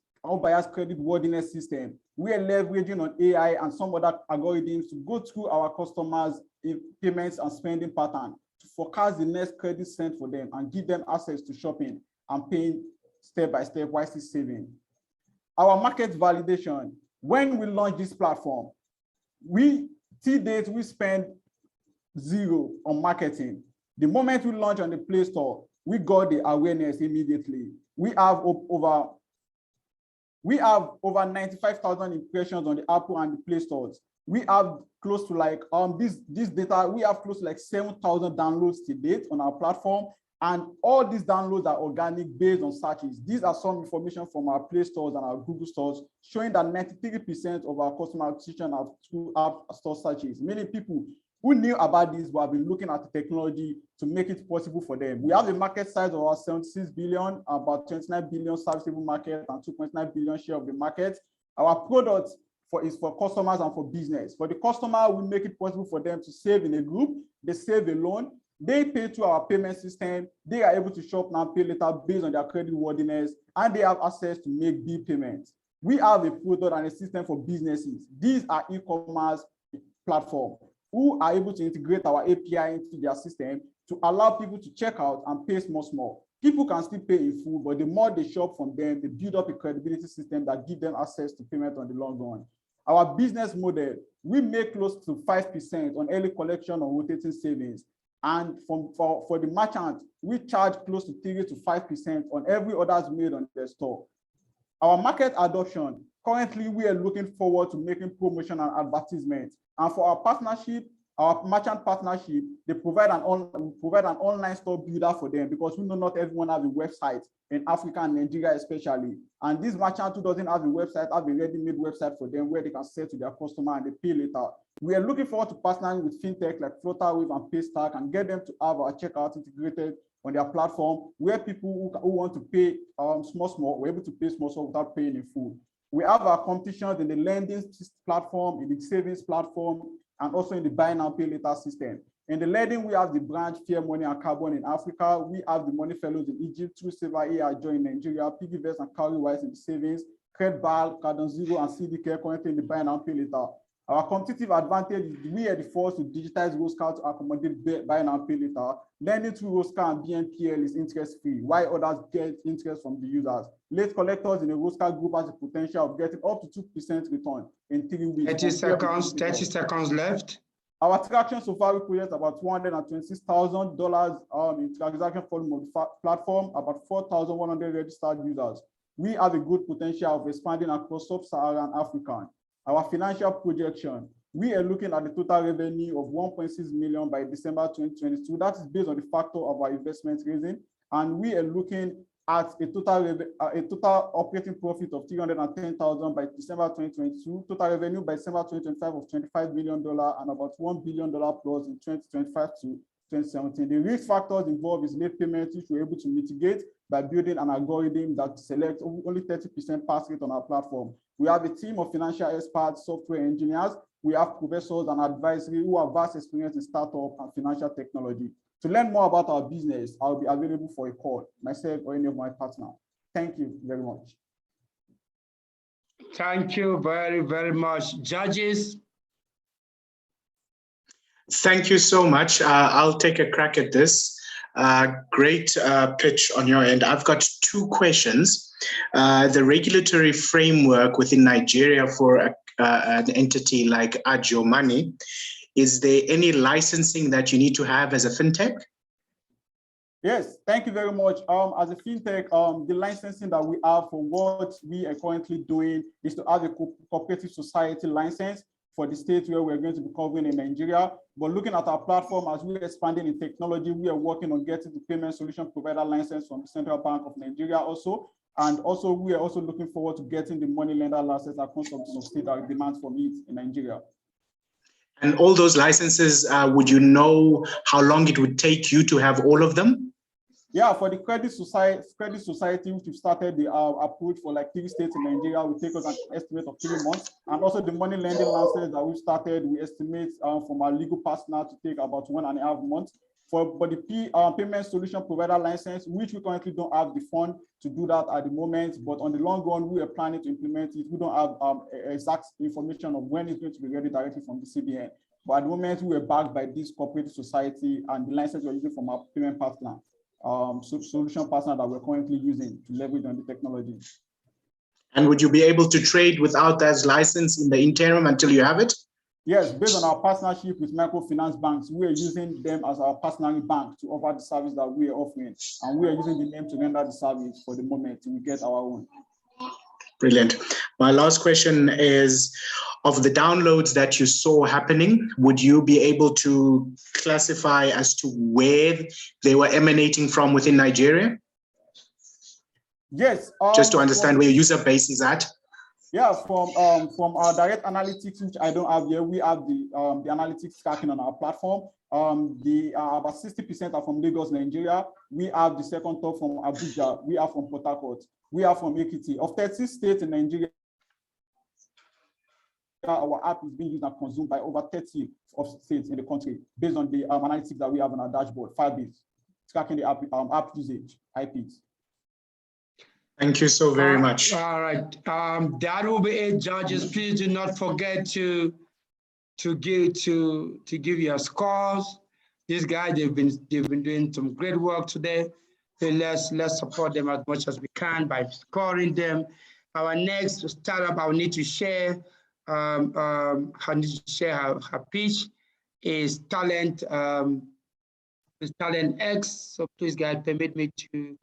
credit worthiness system. We are leveraging on AI and some other algorithms to go through our customers' payments and spending pattern to forecast the next credit sent for them and give them access to shopping and paying step by step while still saving. Our market validation, when we launch this platform, till date, we spend zero on marketing. The moment we launch on the Play Store, we got the awareness immediately. We have over 95,000 impressions on the Apple and the Play Stores. We have close to like this data, we have close to like 7,000 downloads to date on our platform. And all these downloads are organic based on searches. These are some information from our Play Stores and our Google Stores showing that 93% of our customer acquisition are through App Store searches. Many people who knew about this will have been looking at the technology to make it possible for them. We have a market size of about 76 billion, about 29 billion serviceable market and 2.9 billion share of the market. Our product is for customers and for business. For the customer, we make it possible for them to save in a group, they save alone, they pay to our payment system, they are able to shop now, pay later based on their credit worthiness, and they have access to make bill payments. We have a product and a system for businesses. These are e-commerce platforms who are able to integrate our API into their system to allow people to check out and pay small. People can still pay in full, but the more they shop from them, they build up a credibility system that gives them access to payment on the long run. Our business model, we make close to 5% on early collection or rotating savings. And for the merchant, we charge close to 3 to 5% on every orders made on their store. Our market adoption, currently we are looking forward to making promotion and advertisement. And for our partnership, our merchant partnership, they provide an online store builder for them because we know not everyone has a website in Africa and Nigeria especially. And this merchant who doesn't have a website have a ready-made website for them where they can sell to their customer and they pay later. We are looking forward to partnering with fintech like Flutterwave and Paystack and get them to have our checkout integrated on their platform where people who want to pay small, we're able to pay small without paying in full. We have our competitions in the lending platform, in the savings platform, and also in the buy now, pay later system. In the lending, we have the branch Fair Money and Carbon in Africa. We have the Money Fellows in Egypt, True Saver AI join Nigeria, Pithes and Cowrywise in the savings, Credbal, Cardon Zero, and CDK currently in the buy now, pay later. Our competitive advantage is we are the first to digitize Roscar to accommodate buy now, pay later. Lending through Roscar and BNPL is interest-free, while others get interest from the users. Late collectors in the Roscar group has the potential of getting up to 2% return in 3 weeks. 30 seconds left. Our traction so far, we create about $226,000 in transaction volume of the platform, about 4,100 registered users. We have a good potential of expanding across sub-Saharan Africa. Our financial projection, we are looking at the total revenue of 1.6 million by December 2022. That is based on the factor of our investment raising. And we are looking at a total operating profit of 310,000 by December 2022, total revenue by December 2025 of $25 million and about $1 billion plus in 2025 to 2017. The risk factors involved is late payments, which we're able to mitigate by building an algorithm that selects only 30% pass rate on our platform. We have a team of financial experts, software engineers. We have professors and advisory who have vast experience in startup and financial technology. To learn more about our business, I'll be available for a call, myself or any of my partners. Thank you very much. Thank you very, very much. Judges. Thank you so much. I'll take a crack at this. Great pitch on your end. I've got 2 questions. The regulatory framework within Nigeria for an entity like Ajo Money, is there any licensing that you need to have as a fintech? Yes, thank you very much. As a fintech, the licensing that we have for what we are currently doing is to have a cooperative society license for the states where we're going to be covering in Nigeria. But looking at our platform, as we're expanding in technology, we are working on getting the payment solution provider license from the Central Bank of Nigeria also. And also, we are also looking forward to getting the money lender license across some state that demands from it in Nigeria. And all those licenses, would you know how long it would take you to have all of them? Yeah, for the credit society, which we started the approach for like 3 states in Nigeria, will take us an estimate of 3 months. And also the money lending license that we started, we estimate from our legal partner to take about 1.5 months. For the payment solution provider license, which we currently don't have the fund to do that at the moment, but on the long run, we are planning to implement it. We don't have exact information of when it's going to be ready directly from the CBN. But at the moment, we are backed by this cooperative society and the license we're using from our payment partner. Solution partner that we're currently using to leverage on the technology. And would you be able to trade without that license in the interim until you have it? Yes, based on our partnership with microfinance banks, we are using them as our partnering bank to offer the service that we are offering. And we are using the name to render the service for the moment till we get our own. Brilliant. My last question is, of the downloads that you saw happening, would you be able to classify as to where they were emanating from within Nigeria? Yes. Just to understand where your user base is at. Yeah, from our direct analytics, which I don't have here, we have the analytics tracking on our platform. About 60% are from Lagos, Nigeria. We have the second top from Abuja. We are from Port Harcourt. We are from Ekiti. Of 30 states in Nigeria, our app is being used and consumed by over 30 of states in the country based on the analytics that we have on our dashboard, Firebase, tracking the app usage, IPs. Thank you so very much. All right, that will be it, judges. Please do not forget to give your scores. These guys, they've been doing some great work today. So let's support them as much as we can by scoring them. Our next startup, I will need to share. I need to share her pitch is Talent X. So please, guys, permit me to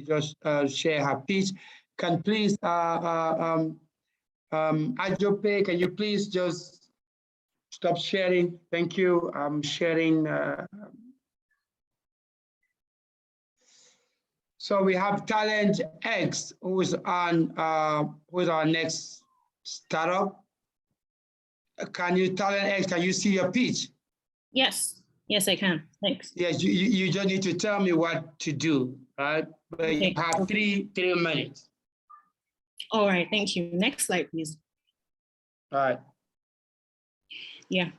just share her pitch. Can please, Ajope, can you please just stop sharing? Thank you. I'm sharing. So we have Talent X, who is on with our next startup. Can you, Talent X, can you see your pitch? Yes, yes, I can. Thanks. Yes, you just need to tell me what to do, right? But okay. You have three minutes. All right, thank you. Next slide, please. All right. Yeah,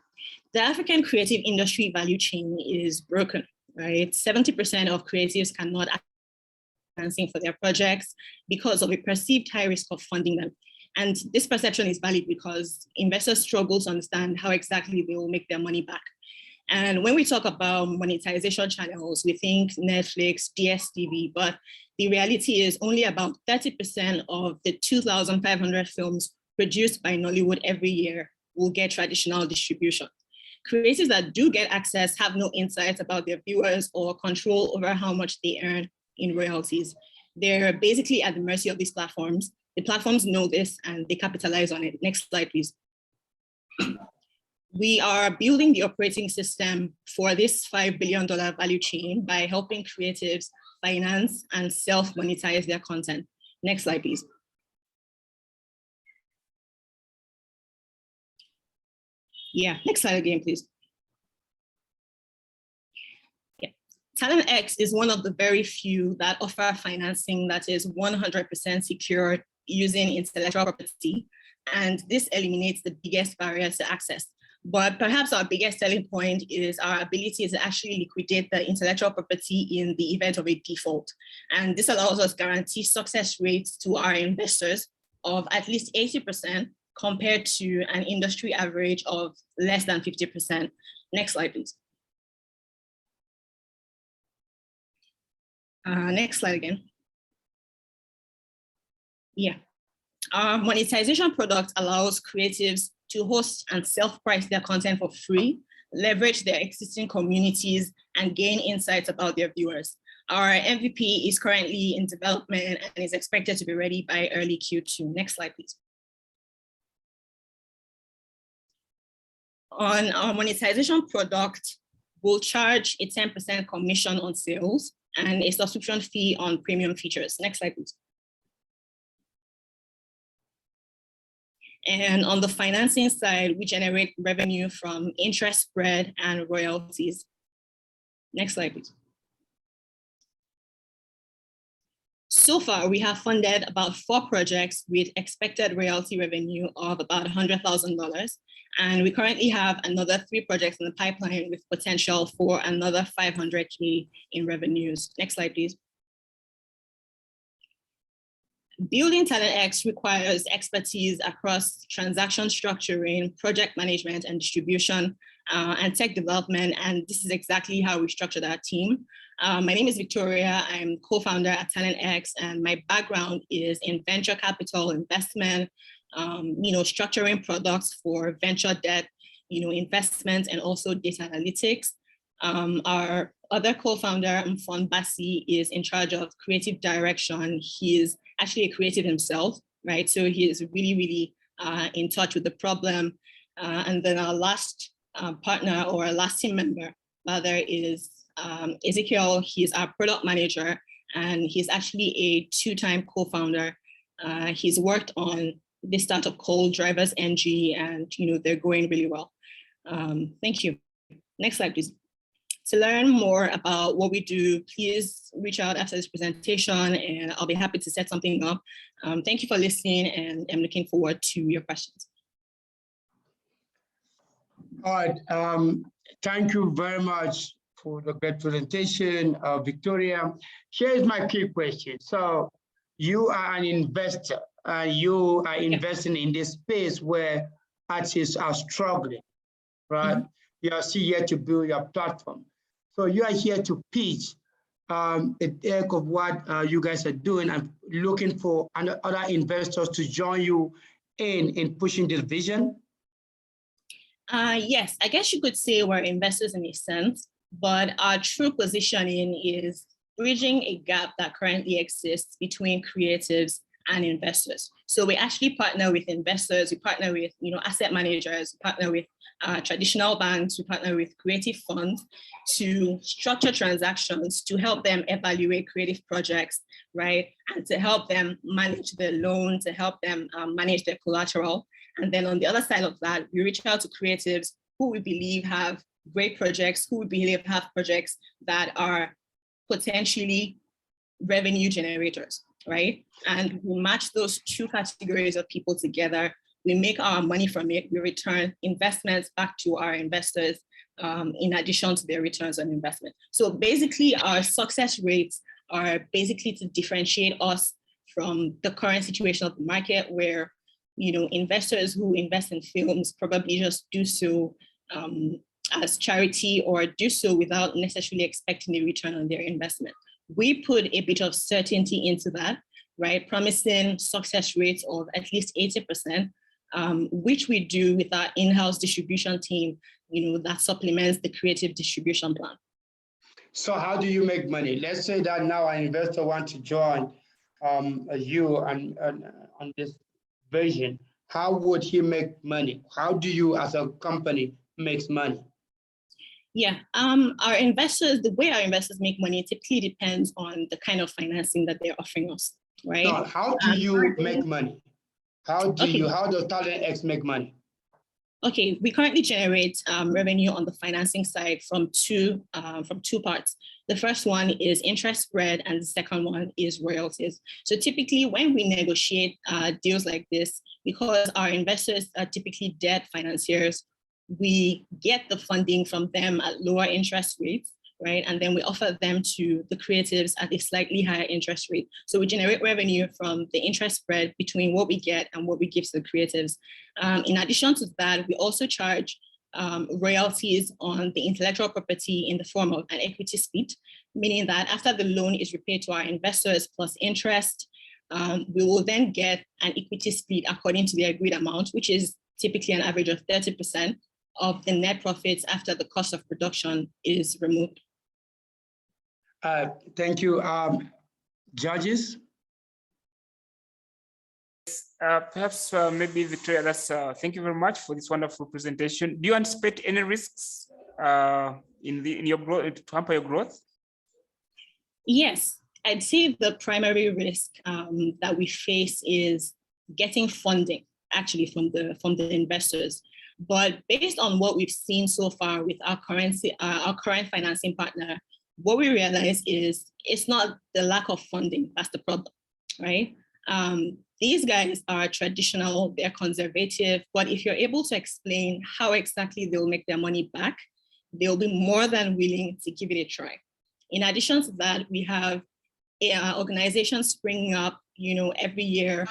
the African creative industry value chain is broken, right? 70% of creatives cannot access financing for their projects because of a perceived high risk of funding them. And this perception is valid because investors struggle to understand how exactly they will make their money back. And when we talk about monetization channels, we think Netflix, DSTV, but the reality is only about 30% of the 2,500 films produced by Nollywood every year will get traditional distribution. Creators that do get access have no insight about their viewers or control over how much they earn in royalties. They're basically at the mercy of these platforms. The platforms know this and they capitalize on it. Next slide, please. We are building the operating system for this $5 billion value chain by helping creatives finance and self-monetize their content. Next slide, please. Yeah, next slide again, please. Yeah. Talent X is one of the very few that offer financing that is 100% secured using intellectual property. And this eliminates the biggest barriers to access. But perhaps our biggest selling point is our ability to actually liquidate the intellectual property in the event of a default. And this allows us to guarantee success rates to our investors of at least 80% compared to an industry average of less than 50%. Next slide, please. Next slide again. Yeah. Our monetization product allows creatives to host and self-price their content for free, leverage their existing communities, and gain insights about their viewers. Our MVP is currently in development and is expected to be ready by early Q2. Next slide, please. On our monetization product, we'll charge a 10% commission on sales and a subscription fee on premium features. Next slide, please. And on the financing side, we generate revenue from interest spread and royalties. Next slide, please. So far, we have funded about 4 projects with expected royalty revenue of about $100,000. And we currently have another 3 projects in the pipeline with potential for another $500K in revenues. Next slide, please. Building TalentX requires expertise across transaction structuring, project management and distribution, and tech development. And this is exactly how we structured our team. My name is Victoria. I'm co-founder at TalentX, and my background is in venture capital investment, structuring products for venture debt, investments, and also data analytics. Our other co-founder, Mfon Basi, is in charge of creative direction. He is actually a creative himself, right? So he is really, really in touch with the problem. And then our last partner, or our last team member, rather, is Ezekiel. He's our product manager, and he's actually a 2-time co-founder. He's worked on this startup called Drivers NG, and they're going really well. Thank you. Next slide, please. To learn more about what we do, please reach out after this presentation, and I'll be happy to set something up. Thank you for listening, and I'm looking forward to your questions. All right. Thank you very much for the great presentation, Victoria. Here's my key question. So you are an investor, and you are investing in this space where artists are struggling, right? You are still here to build your platform. So you are here to pitch a deck of what you guys are doing and looking for other investors to join you in pushing this vision? Yes, I guess you could say we're investors in a sense, but our true positioning is bridging a gap that currently exists between creatives and investors. So we actually partner with investors, we partner with asset managers, we partner with traditional banks, we partner with creative funds to structure transactions to help them evaluate creative projects, right? And to help them manage their loan, to help them manage their collateral. And then on the other side of that, we reach out to creatives who we believe have great projects, who we believe have projects that are potentially revenue generators, right? And we match those 2 categories of people together. We make our money from it. We return investments back to our investors in addition to their returns on investment. So basically our success rates are basically to differentiate us from the current situation of the market where, investors who invest in films probably just do so as charity or do so without necessarily expecting a return on their investment. We put a bit of certainty into that, right? Promising success rates of at least 80%, which we do with our in-house distribution team, that supplements the creative distribution plan. So how do you make money? Let's say that now an investor wants to join you on this vision. How would he make money? How do you as a company make money? Yeah, our investors, the way our investors make money typically depends on the kind of financing that they're offering us, right? No, how do you make money? How does TalentX make money? Okay, we currently generate revenue on the financing side from two parts. The first one is interest spread, and the second one is royalties. So typically when we negotiate deals like this, because our investors are typically debt financiers, we get the funding from them at lower interest rates, right? And then we offer them to the creatives at a slightly higher interest rate. So we generate revenue from the interest spread between what we get and what we give to the creatives. In addition to that, we also charge royalties on the intellectual property in the form of an equity split, meaning that after the loan is repaid to our investors plus interest, we will then get an equity split according to the agreed amount, which is typically an average of 30% of the net profits after the cost of production is removed. Thank you. Judges? Perhaps maybe Victoria, thank you very much for this wonderful presentation. Do you anticipate any risks in your growth to hamper your growth? Yes, I'd say the primary risk that we face is getting funding, actually from the investors. But based on what we've seen so far with our current financing partner, what we realize is it's not the lack of funding that's the problem, right? These guys are traditional, they're conservative, but if you're able to explain how exactly they'll make their money back, they'll be more than willing to give it a try. In addition to that, we have organizations springing up, every year,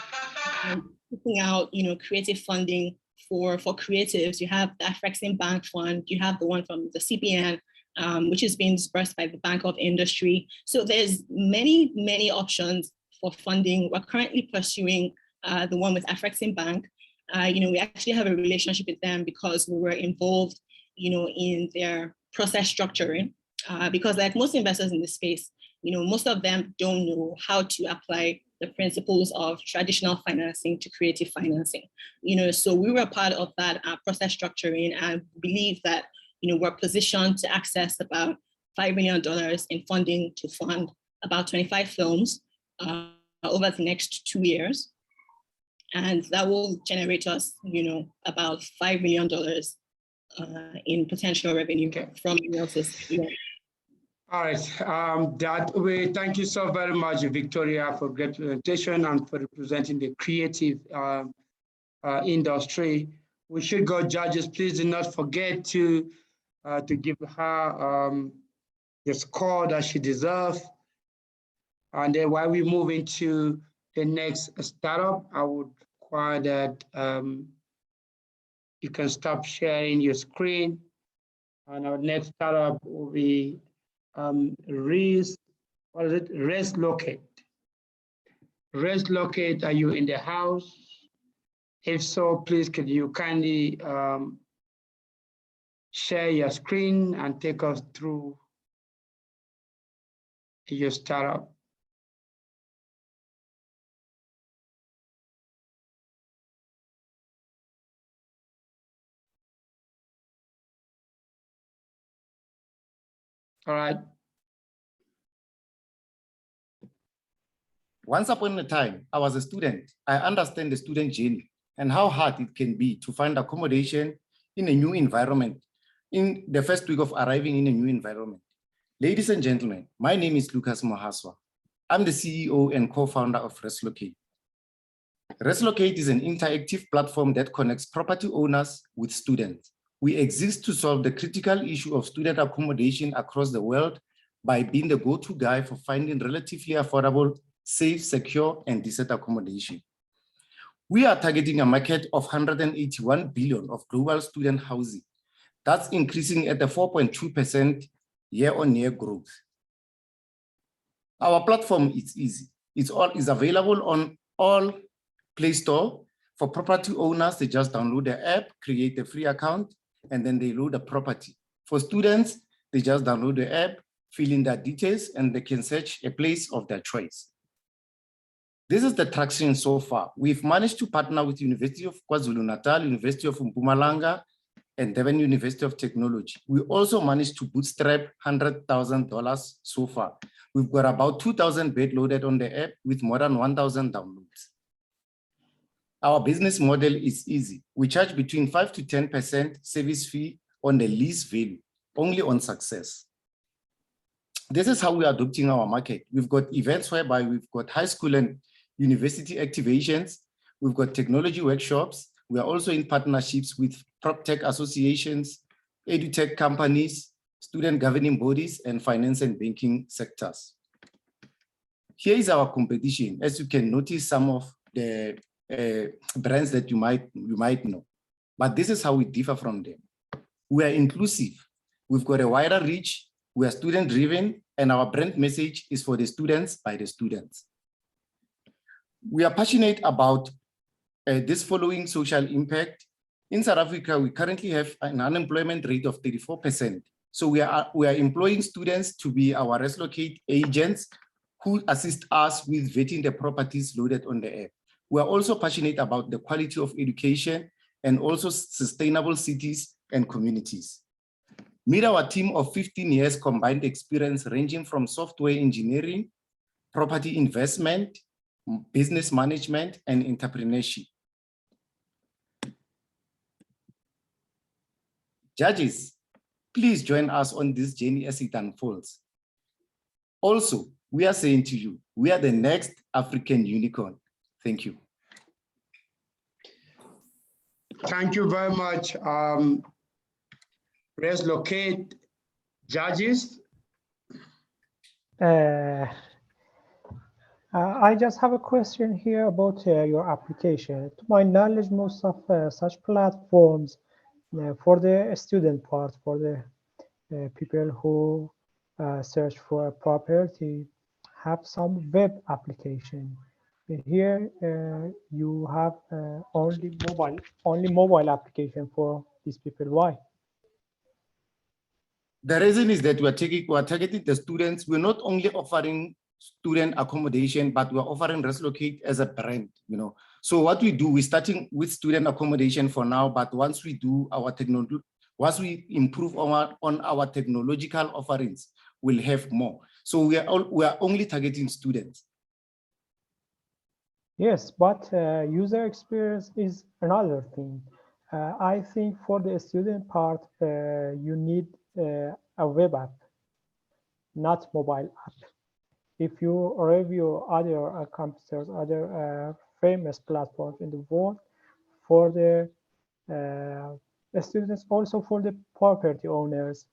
putting out, creative funding for creatives. You have the Afrexim Bank Fund, you have the one from the CBN, which is being dispersed by the Bank of Industry. So there's many, many options for funding. We're currently pursuing the one with Afrexim Bank. We actually have a relationship with them because we were involved, in their process structuring. Because like most investors in this space, most of them don't know how to apply the principles of traditional financing to creative financing. So we were part of that process structuring, and believe that, we're positioned to access about $5 million in funding to fund about 25 films over the next 2 years. And that will generate us, about $5 million in potential revenue from analysis. All right, thank you so very much, Victoria, for great presentation and for representing the creative industry. We should go, judges. Please do not forget to give her the score that she deserves. And then while we move into the next startup, I would require that you can stop sharing your screen. And our next startup will be Reslocate. Reslocate, are you in the house? If so, please could you kindly share your screen and take us through your startup. All right. Once upon a time, I was a student. I understand the student journey and how hard it can be to find accommodation in a new environment in the first week of arriving in a new environment. Ladies and gentlemen, my name is Lucas Mohaswa. I'm the CEO and co-founder of Reslocate. Reslocate is an interactive platform that connects property owners with students. We exist to solve the critical issue of student accommodation across the world by being the go-to guy for finding relatively affordable, safe, secure, and decent accommodation. We are targeting a market of 181 billion of global student housing. That's increasing at a 4.2% year-on-year growth. Our platform is easy. It's available on all Play Store. For property owners, they just download the app, create a free account, and then they load the property. For students, they just download the app, fill in their details, and they can search a place of their choice. This is the traction so far. We've managed to partner with University of KwaZulu-Natal, University of Mpumalanga, and Devon University of Technology. We also managed to bootstrap $100,000 so far. We've got about 2,000 beds loaded on the app with more than 1,000 downloads. Our business model is easy. We charge between 5 to 10% service fee on the lease value, only on success. This is how we are adopting our market. We've got events whereby we've got high school and university activations. We've got technology workshops. We are also in partnerships with prop tech associations, edutech companies, student governing bodies, and finance and banking sectors. Here is our competition. As you can notice, some of the brands that you might know, but this is how we differ from them. We are inclusive. We've got a wider reach. We are student driven, and our brand message is for the students by the students. We are passionate about this following social impact. In South Africa, we currently have an unemployment rate of 34%. So we are employing students to be our Reslocate agents who assist us with vetting the properties loaded on the app. We are also passionate about the quality of education and also sustainable cities and communities. Meet our team of 15 years combined experience ranging from software engineering, property investment, business management, and entrepreneurship. Judges, please join us on this journey as it unfolds. Also, we are saying to you, we are the next African unicorn. Thank you. Thank you very much. Let's locate judges. I just have a question here about your application. To my knowledge, most of such platforms for the student part, for the people who search for a property, have some web application. Here you have only mobile application for these people. Why? The reason is that we are targeting the students. We're not only offering student accommodation, but we're offering Reslocate as a brand, you know. So what we do, we're starting with student accommodation for now, but once we do our technology, once we improve on our technological offerings, we'll have more. So we are only targeting students. Yes, but user experience is another thing. I think for the student part, you need a web app, not mobile app. If you review other competitors, other famous platforms in the world, for the students, also for the property owners,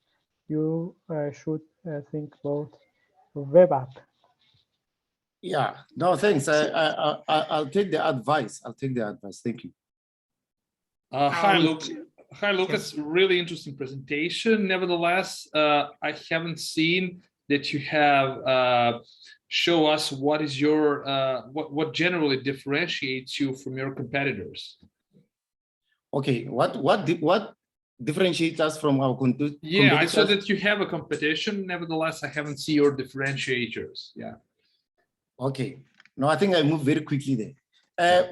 you should think about web app. Yeah, no, thanks. I'll take the advice. I'll take the advice. Thank you. Hi, Luke. Hi, Lucas. Really interesting presentation. Nevertheless, I haven't seen that you have show us what is your what generally differentiates you from your competitors. Okay, what differentiates us from our competitors? Yeah, I saw that you have a competition. Nevertheless, I haven't seen your differentiators. Yeah. Okay. No, I think I moved very quickly there.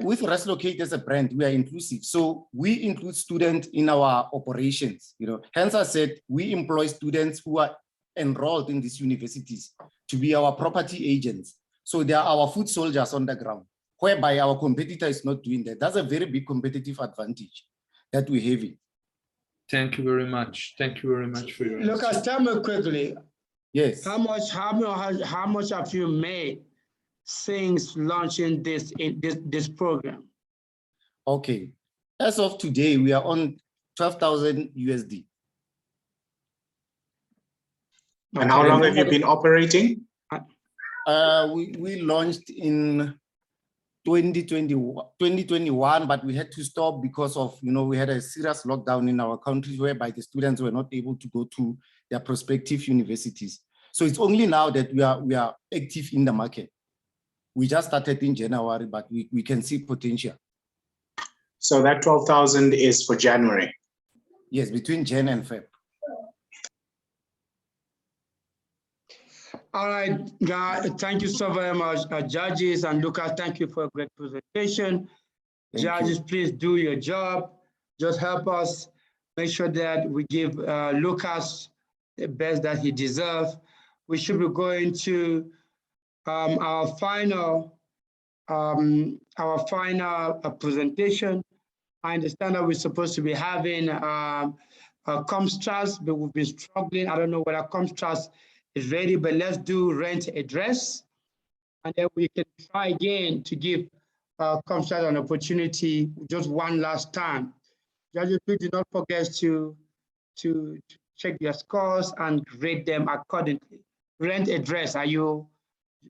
With Reslocate as a brand, we are inclusive. So we include students in our operations. You know, hence I said we employ students who are enrolled in these universities to be our property agents. So they are our foot soldiers on the ground, whereby our competitor is not doing that. That's a very big competitive advantage that we have. Thank you very much. Thank you very much for your answer. Lucas, tell me quickly. Yes. How much have you made since launching this program? Okay. As of today, we are on 12,000 USD. And how long have you been operating? We launched in 2021, but we had to stop because of, you know, we had a serious lockdown in our country whereby the students were not able to go to their prospective universities. So it's only now that we are active in the market. We just started in January, but we can see potential. So that 12,000 is for January? Yes, between Jan and Feb. All right, guys, thank you so very much, judges, and Lucas, thank you for a great presentation. Judges, please do your job. Just help us make sure that we give Lucas the best that he deserves. We should be going to our final presentation. I understand that we're supposed to be having Comstras, but we've been struggling. I don't know whether Comstras is ready, but let's do rent address. And then we can try again to give Comstras an opportunity just one last time. Judges, please do not forget to check their scores and grade them accordingly. Rent address, are you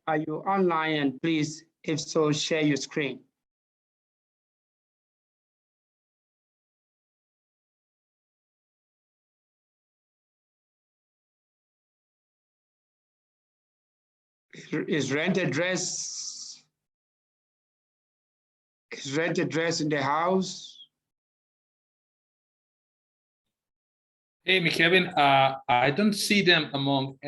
online? And please, if so, share your screen. Is rent address in the house? Hey, Kevin, I don't see them among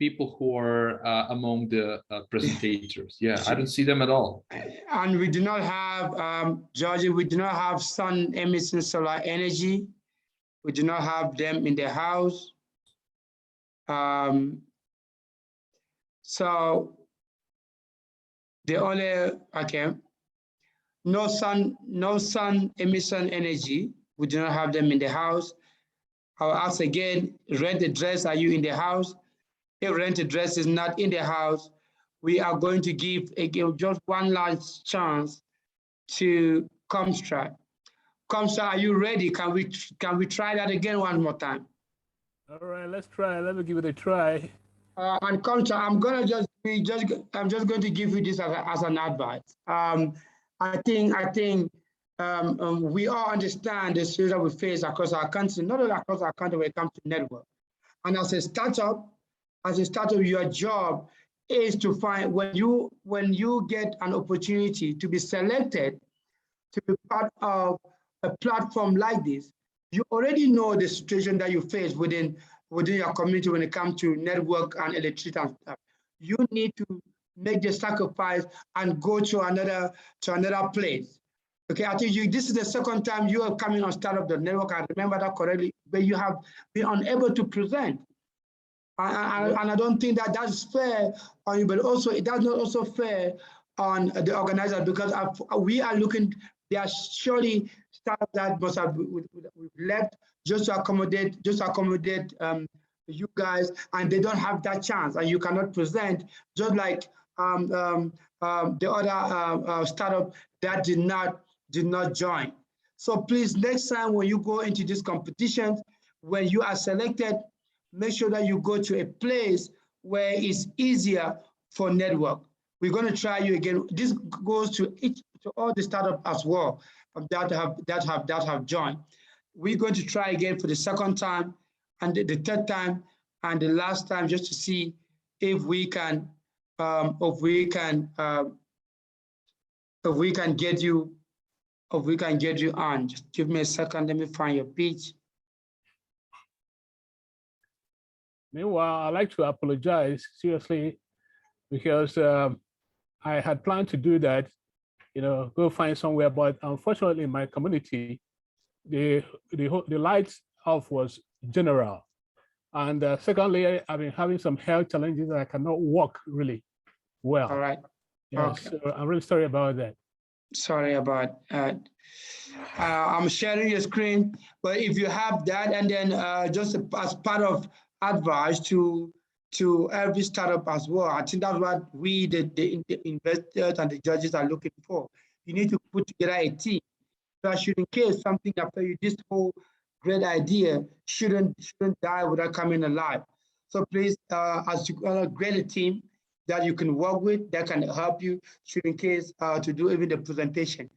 people who are among the presentators. Yeah, I don't see them at all. And we do not have, Georgie, we do not have sun emission solar energy. We do not have them in the house. So the only, okay, no sun emission energy. We do not have them in the house. I'll ask again, rent address, are you in the house? If rent address is not in the house, we are going to give again just one last chance to Comstrat. Comstrat, are you ready? Can we try that again one more time? All right, let's try. Let me give it a try. And Comstrat, I'm just going to give you this as an advice. I think we all understand the issues that we face across our country, not only across our country when it comes to network. And as a startup, your job is to find when you get an opportunity to be selected to be part of a platform like this, you already know the situation that you face within your community when it comes to network and electricity and stuff. You need to make the sacrifice and go to another place. Okay, I think this is the second time you are coming on Startup.network. I remember that correctly, but you have been unable to present. And I don't think that that's fair on you, but also it does not also fair on the organizer, because we are looking, there are surely startups that must have we've left just to accommodate you guys, and they don't have that chance, and you cannot present, just like the other startup that did not join. So please, next time when you go into these competitions, when you are selected, make sure that you go to a place where it's easier for network. We're going to try you again. This goes to all the startups as well that have joined. We're going to try again for the second time and the third time and the last time, just to see if we can get you on. Just give me a second. Let me find your pitch. Meanwhile, I'd like to apologize seriously, because I had planned to do that, go find somewhere, but unfortunately in my community, the lights off was general. And secondly, I've been having some health challenges that I cannot walk really well. All right. Yeah, Okay. so I'm really sorry about that. Sorry about I'm sharing your screen, but if you have that, and then just as part of advice to every startup as well, I think that's what we, the investors and the judges, are looking for. You need to put together a team that should, in case something after you, this whole great idea shouldn't die without coming alive. So please, as you create a team that you can work with, that can help you, should in case to do even the presentation.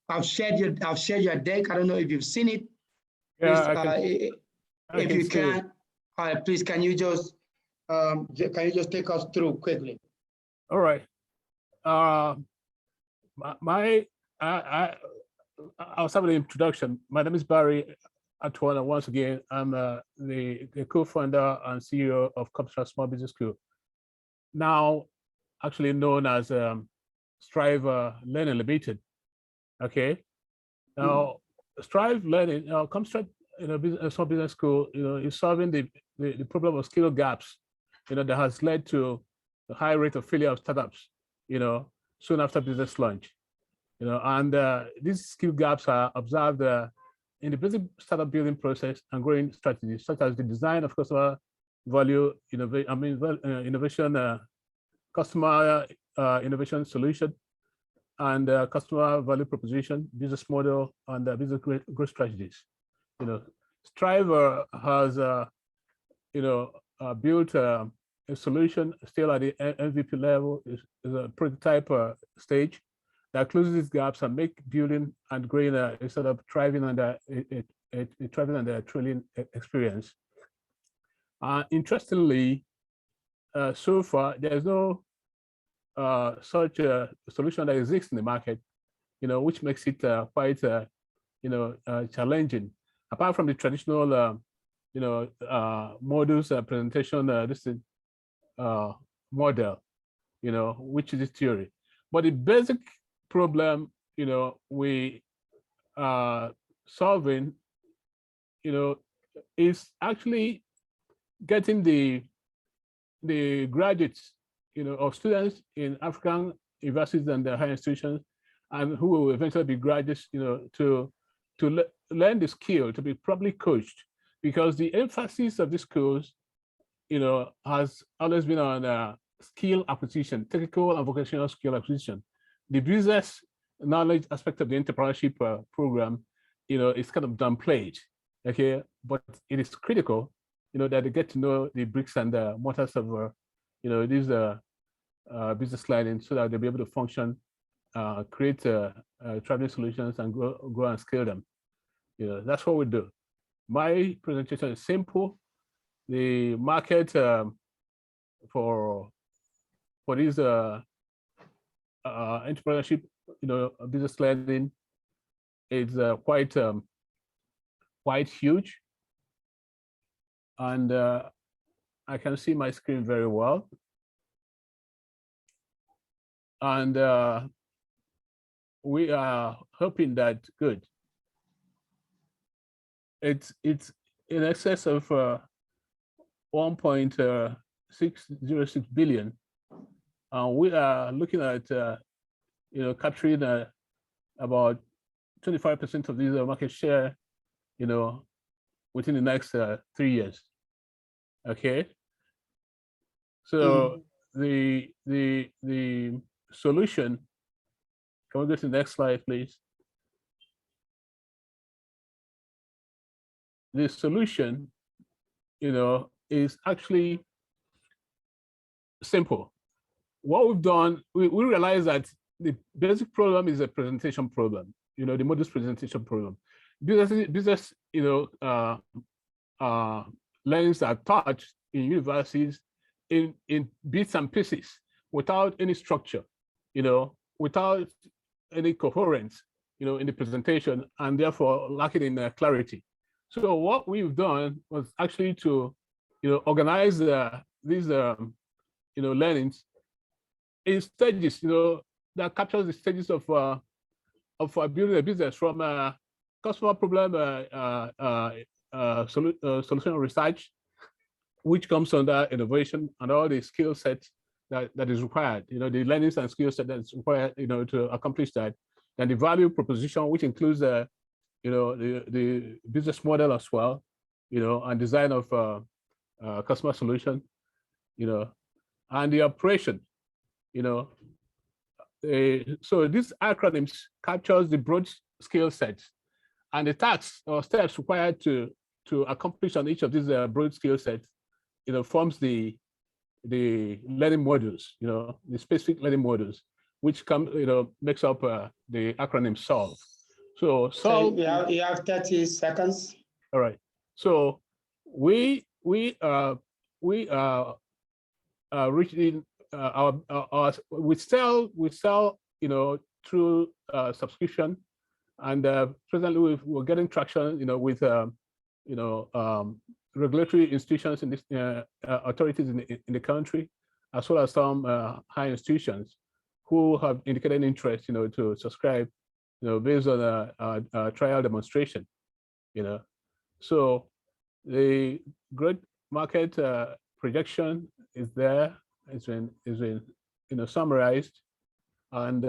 I've shared your deck. I don't know if you've seen it. Yeah, please, if you can, please, can you just take us through quickly? All right. I'll start with the introduction. My name is Barry Atwana. Once again, I'm the co-founder and CEO of Comstrat Small Business School, now actually known as Strive Learning Limited. Okay. Now, Strive Learning, Comstrat, Small Business School, is solving the problem of skill gaps, that has led to the high rate of failure of startups, soon after business launch. And these skill gaps are observed in the basic startup building process and growing strategies, such as the design of customer value innovation, customer innovation solution, and customer value proposition, business model, and business growth strategies. Strive has built a solution still at the MVP level, is a prototype stage that closes these gaps and make building and growing a startup thriving under a thrilling experience. Interestingly, so far there's no such a solution that exists in the market, which makes it quite challenging. Apart from the traditional modules presentation, model, which is the theory. But the basic problem, we are solving, is actually getting the graduates, of students in African universities and the higher institutions, and who will eventually be graduates, to learn the skill, to be properly coached, because the emphasis of these schools, has always been on skill acquisition, technical and vocational skill acquisition. The business knowledge aspect of the entrepreneurship program, is kind of downplayed, okay? But it is critical, that they get to know the bricks and the mortars of, these business learning, so that they'll be able to function, create traveling solutions, and grow and scale them. That's what we do. My presentation is simple. The market for these entrepreneurship, business learning is quite huge, and I can see my screen very well. And we are hoping that good. It's in excess of 1.606 billion. We are looking at capturing about 25% of this market share, within the next 3 years. Okay. So the solution. Can we go to the next slide, please? The solution, is actually simple. What we've done, we realize that the basic problem is a presentation problem, the modus presentation problem. Business, learnings are taught in universities in bits and pieces, without any structure, without any coherence, in the presentation, and therefore lacking in clarity. So what we've done was actually to, organize these, learnings in stages, that captures the stages of building a business, from customer problem solution research, which comes under innovation, and all the skill sets that is required, the learnings and skill set that's required, to accomplish that. And the value proposition, which includes the business model as well, and design of customer solution, and the operation, so these acronyms captures the broad skill sets and the tasks or steps required to accomplish on each of these broad skill sets, forms the learning modules, the specific learning modules, which makes up the acronym SOLVE. So SOLVE. So you have 30 seconds. All right. So we reaching we sell through subscription, and presently we're getting traction with regulatory institutions in this authorities in the country, as well as some high institutions who have indicated interest to subscribe based on a trial demonstration. So the great market projection is there. It's been summarized, and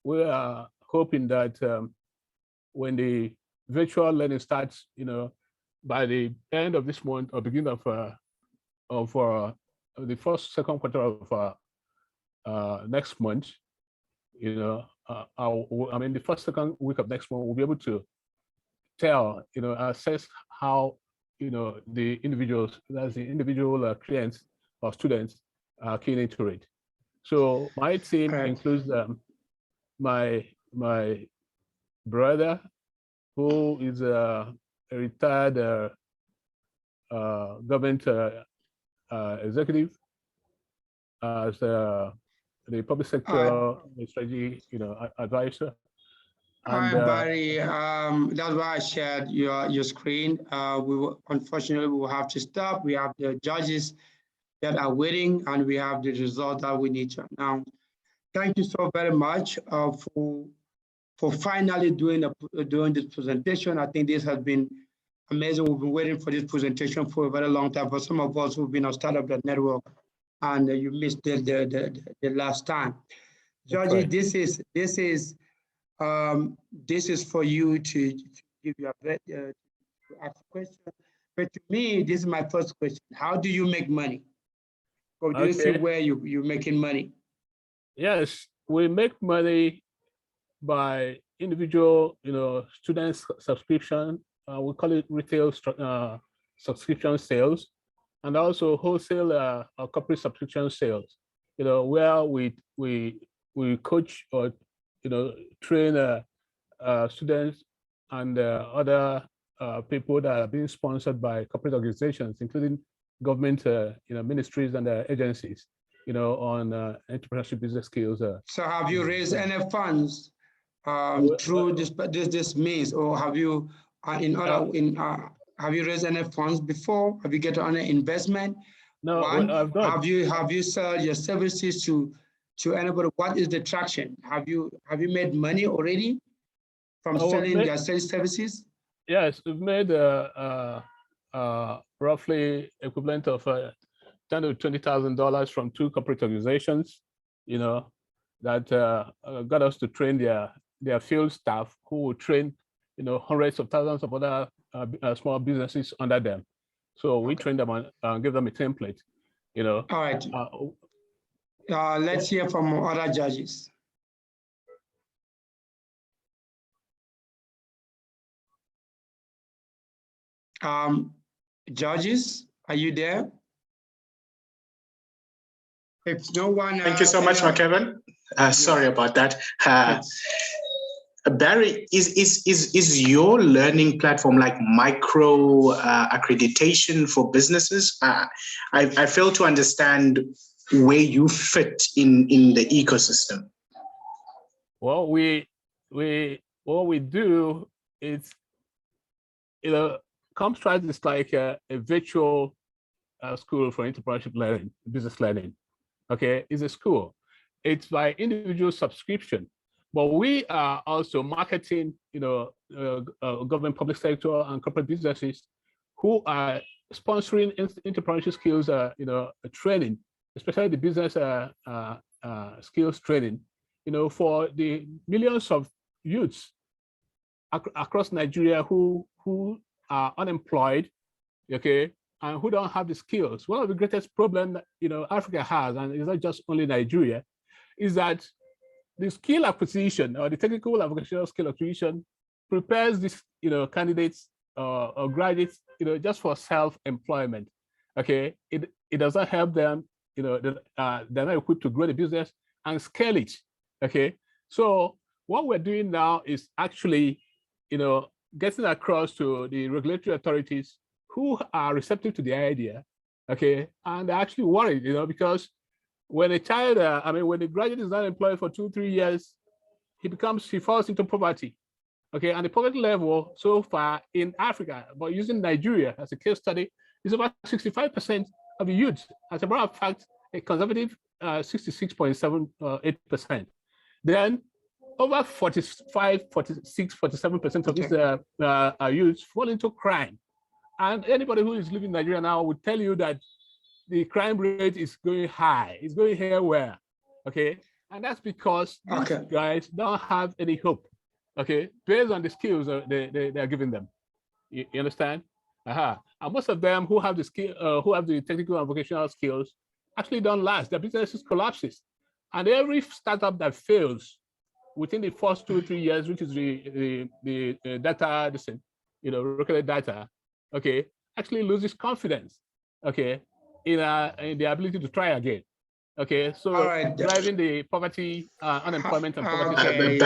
we are hoping that when the virtual learning starts, by the end of this month or beginning of the second quarter of next month, the second week of next month, we'll be able to tell, assess how, the individuals, that's the individual clients or students are keen into it. So my team includes my brother, who is a retired government executive, as the public sector strategy, advisor. Hi, Barry. That's why I shared your screen. Unfortunately, we will have to stop. We have the judges that are waiting, and we have the result that we need to announce. Thank you so very much for finally doing this presentation. I think this has been amazing. We've been waiting for this presentation for a very long time. For some of us who've been on Startup.network, and you missed the last time. Georgie, right. this is for you to give your to ask a question. But to me, this is my first question. How do you make money? Or do you see where you're making money? Yes, we make money by individual, student subscription. We call it retail subscription sales, and also wholesale corporate subscription sales. Where we coach or train students and other people that are being sponsored by corporate organizations, including government, ministries and agencies, on entrepreneurship business skills. So have you raised any funds through this means, or have you have you raised any funds before? Have you get any investment? No, I've done. Have you sold your services to anybody? What is the traction? Have you made money already from selling your sales services? Yes, we've made roughly equivalent of $10,000 to $20,000 from 2 corporate organizations, that got us to train their field staff, who will train, hundreds of thousands of other small businesses under them. So we train them and give them a template, All right. Let's hear from other judges. Judges, are you there? If no one, thank you so much, Kevin. Sorry about that. Barry, is your learning platform like micro accreditation for businesses? I fail to understand where you fit in the ecosystem. Well, what we do is, Comstride is like a virtual school for entrepreneurship learning, business learning. Okay, it's a school. It's by individual subscription, but we are also marketing, government, public sector, and corporate businesses who are sponsoring entrepreneurship skills, training, especially the business skills training, for the millions of youths across Nigeria who are unemployed, okay, and who don't have the skills. One of the greatest problems, Africa has, and it's not just only Nigeria, is that the skill acquisition or the technical and vocational skill acquisition prepares these, candidates or graduates, just for self-employment. Okay, it doesn't help them, they're not equipped to grow the business and scale it. Okay, so what we're doing now is actually, getting across to the regulatory authorities who are receptive to the idea, okay, and they're actually worried, because when a child, when a graduate is not employed for 2-3 years, he falls into poverty, okay, and the poverty level so far in Africa, but using Nigeria as a case study, is about 65% of the youth. As a matter of fact, a conservative 66.78%. Then over 45, 46, 47% of these youths fall into crime. And anybody who is living in Nigeria now would tell you that the crime rate is going high. It's going everywhere, okay? And that's because these guys don't have any hope, okay? Based on the skills they are giving them. You understand? And most of them who have the skill, who have the technical and vocational skills, actually don't last. Their businesses collapses. And every startup that fails within the first 2 or 3 years, which is the data, recorded data, okay, actually loses confidence, okay, in the ability to try again. Okay, so driving the poverty, unemployment and poverty.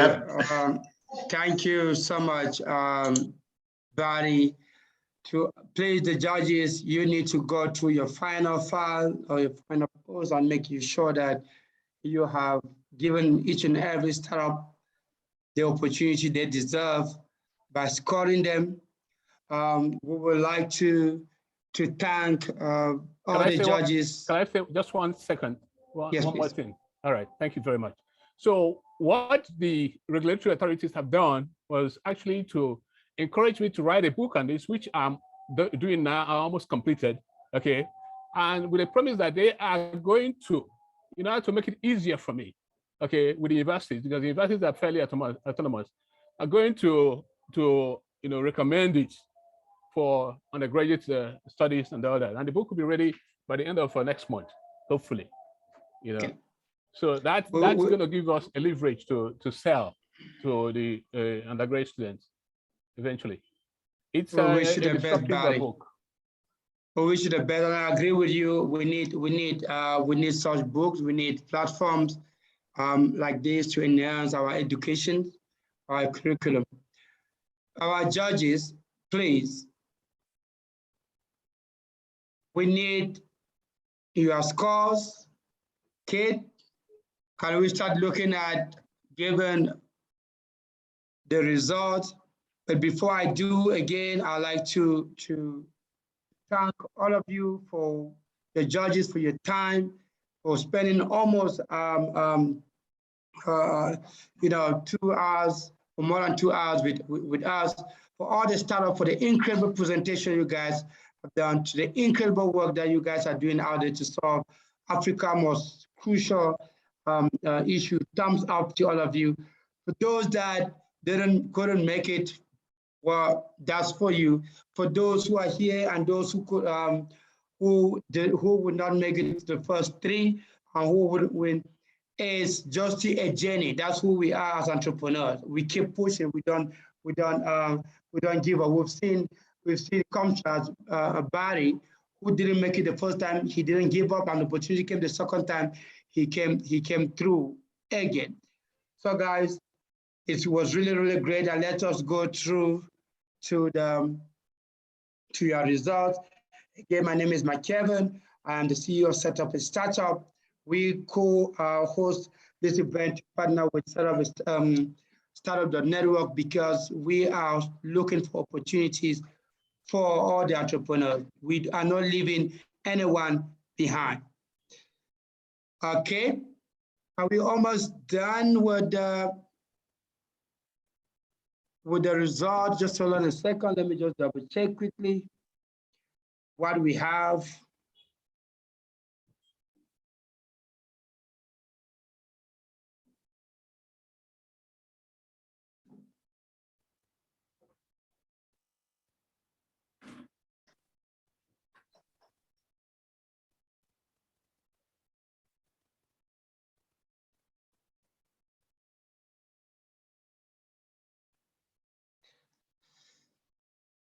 Thank you so much, Barry. To please, the judges, you need to go through your final file or your final proposal and make sure that you have given each and every startup the opportunity they deserve by scoring them. We would like to thank all the judges. Can I say just 1 second? Yes, one more please. thing. All right, thank you very much. So what the regulatory authorities have done was actually to encourage me to write a book on this, which I'm doing now, I almost completed, okay? And with a promise that they are going to, in order to make it easier for me, okay, with the universities, because the universities are fairly autonomous, are going to recommend it for undergraduate studies and all that. And the book will be ready by the end of next month, hopefully, Okay. So that's going to give us a leverage to sell to the undergraduate students eventually. It's we wish you a the best, Barry. book. We wish you the best, and I agree with you. We need such books. We need platforms like this to enhance our education, our curriculum. Our judges, please. We need your scores. Kate, can we start looking at given the results? But before I do, again, I'd like to thank all of you, for the judges, for your time, for spending almost 2 hours or more than 2 hours with us, for all the startup, for the incredible presentation you guys have done, to the incredible work that you guys are doing out there to solve Africa's most crucial issue. Thumbs up to all of you. For those that couldn't make it, well, that's for you. For those who are here and those who could, who would not make it to the first 3 and who would win, it's just a journey. That's who we are as entrepreneurs. We keep pushing. We don't give up. We've seen contrast Barry, who didn't make it the first time. He didn't give up, and the opportunity came the second time. He came through again. So guys, it was really, really great. And let us go through to your results. Again, my name is Mike Kevin. I am the CEO of Setup a Startup. We co-host this event, partner with Startup.network, because we are looking for opportunities for all the entrepreneurs. We are not leaving anyone behind. Okay, are we almost done with the result? Just hold on a second. Let me just double check quickly what we have.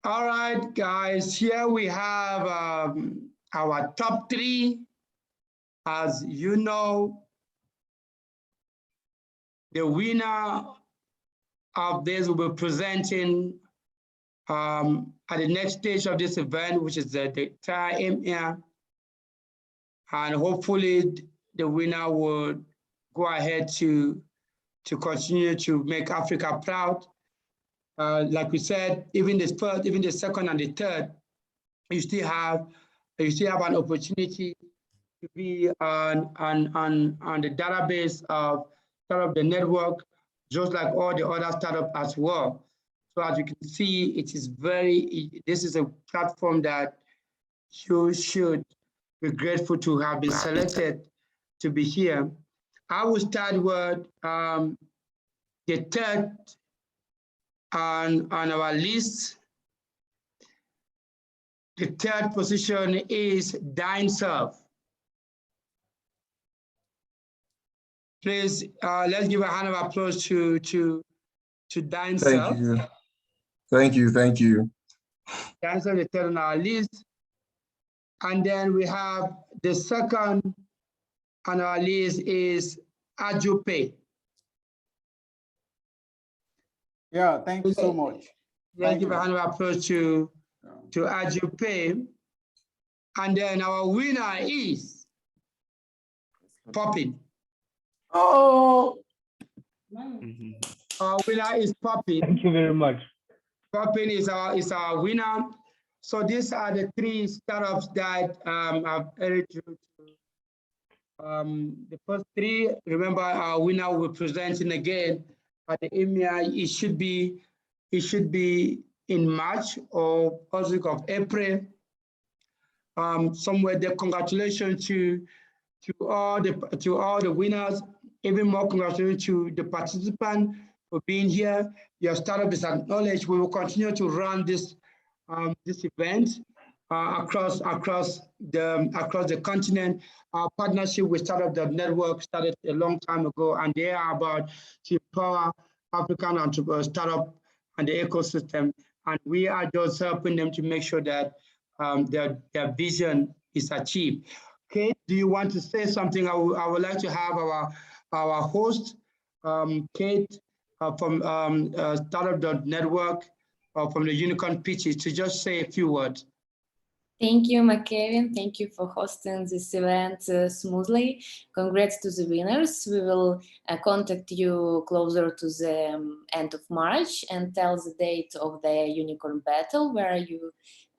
All right, guys, here we have our top 3. As you know, the winner of this will be presenting at the next stage of this event, which is the time here. And hopefully the winner will go ahead to continue to make Africa proud. Like we said, even the first, even the second and the third, you still have an opportunity to be on the database of the network, just like all the other startups as well. So as you can see, it is this is a platform that you should be grateful to have been selected to be here. I will start with the third on our list. The third position is DineServe. Please, let's give a hand of applause to DineServe. Thank you. DineServe is the third on our list. And then we have the second on our list is AjuPay. Yeah, thank you so much. Let's give a hand of applause to AjuPay. And then our winner is Poppin. Oh. Our winner is Poppin. Thank you very much. Poppin is our winner. So these are the 3 startups that I've added to. The first 3, remember our winner will be presenting again at the EMEA. It should be in March or first week of April. Somewhere there. Congratulations to all the winners. Even more congratulations to the participants for being here. Your startup is acknowledged. We will continue to run this event across the continent. Our partnership with Startup.network started a long time ago, and they are about to empower African entrepreneurs, startup, and the ecosystem. And we are just helping them to make sure that their vision is achieved. Kate, do you want to say something? I would like to have our host, Kate, from Startup.network, from the Unicorn Pithes, to just say a few words. Thank you, McKevin. Thank you for hosting this event smoothly. Congrats to the winners. We will contact you closer to the end of March and tell the date of the Unicorn Battle, where you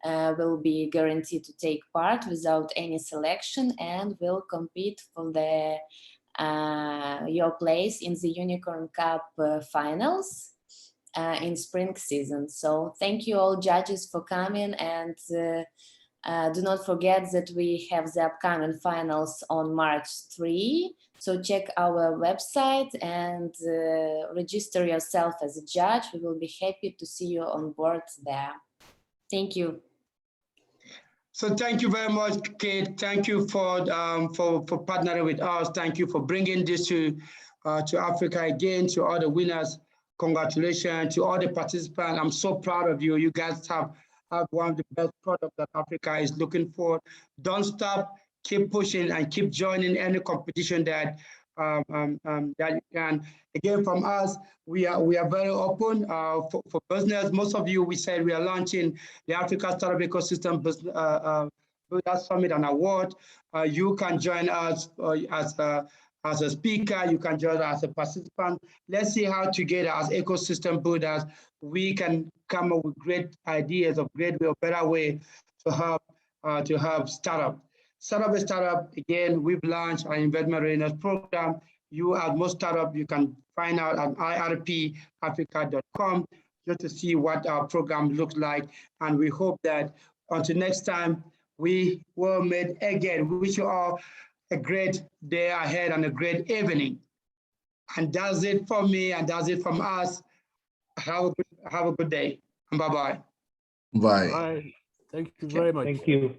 will be guaranteed to take part without any selection and will compete for the your place in the Unicorn Cup finals in spring season. So thank you all judges for coming, and do not forget that we have the upcoming finals on March 3. So check our website and register yourself as a judge. We will be happy to see you on board there. Thank you. So thank you very much, Kate. Thank you for partnering with us. Thank you for bringing this to Africa again. To all the winners, congratulations. To all the participants, I'm so proud of you. You guys have one of the best products that Africa is looking for. Don't stop. Keep pushing and keep joining any competition that that you can. Again, from us, we are very open for business. Most of you, we said we are launching the Africa Startup Ecosystem Builder Summit and Award. You can join us as a speaker. You can join us as a participant. Let's see how together as ecosystem builders we can come up with great ideas of great way, or better way to help startup. Startup, again, we've launched our investment readiness program. You, as most startup, you can find out at irpafrica.com just to see what our program looks like. And we hope that until next time, we will meet again. We wish you all a great day ahead and a great evening. And that's it from me, and that's it from us. Have a good day, and bye-bye. Bye. Bye. Thank you very much. Thank you.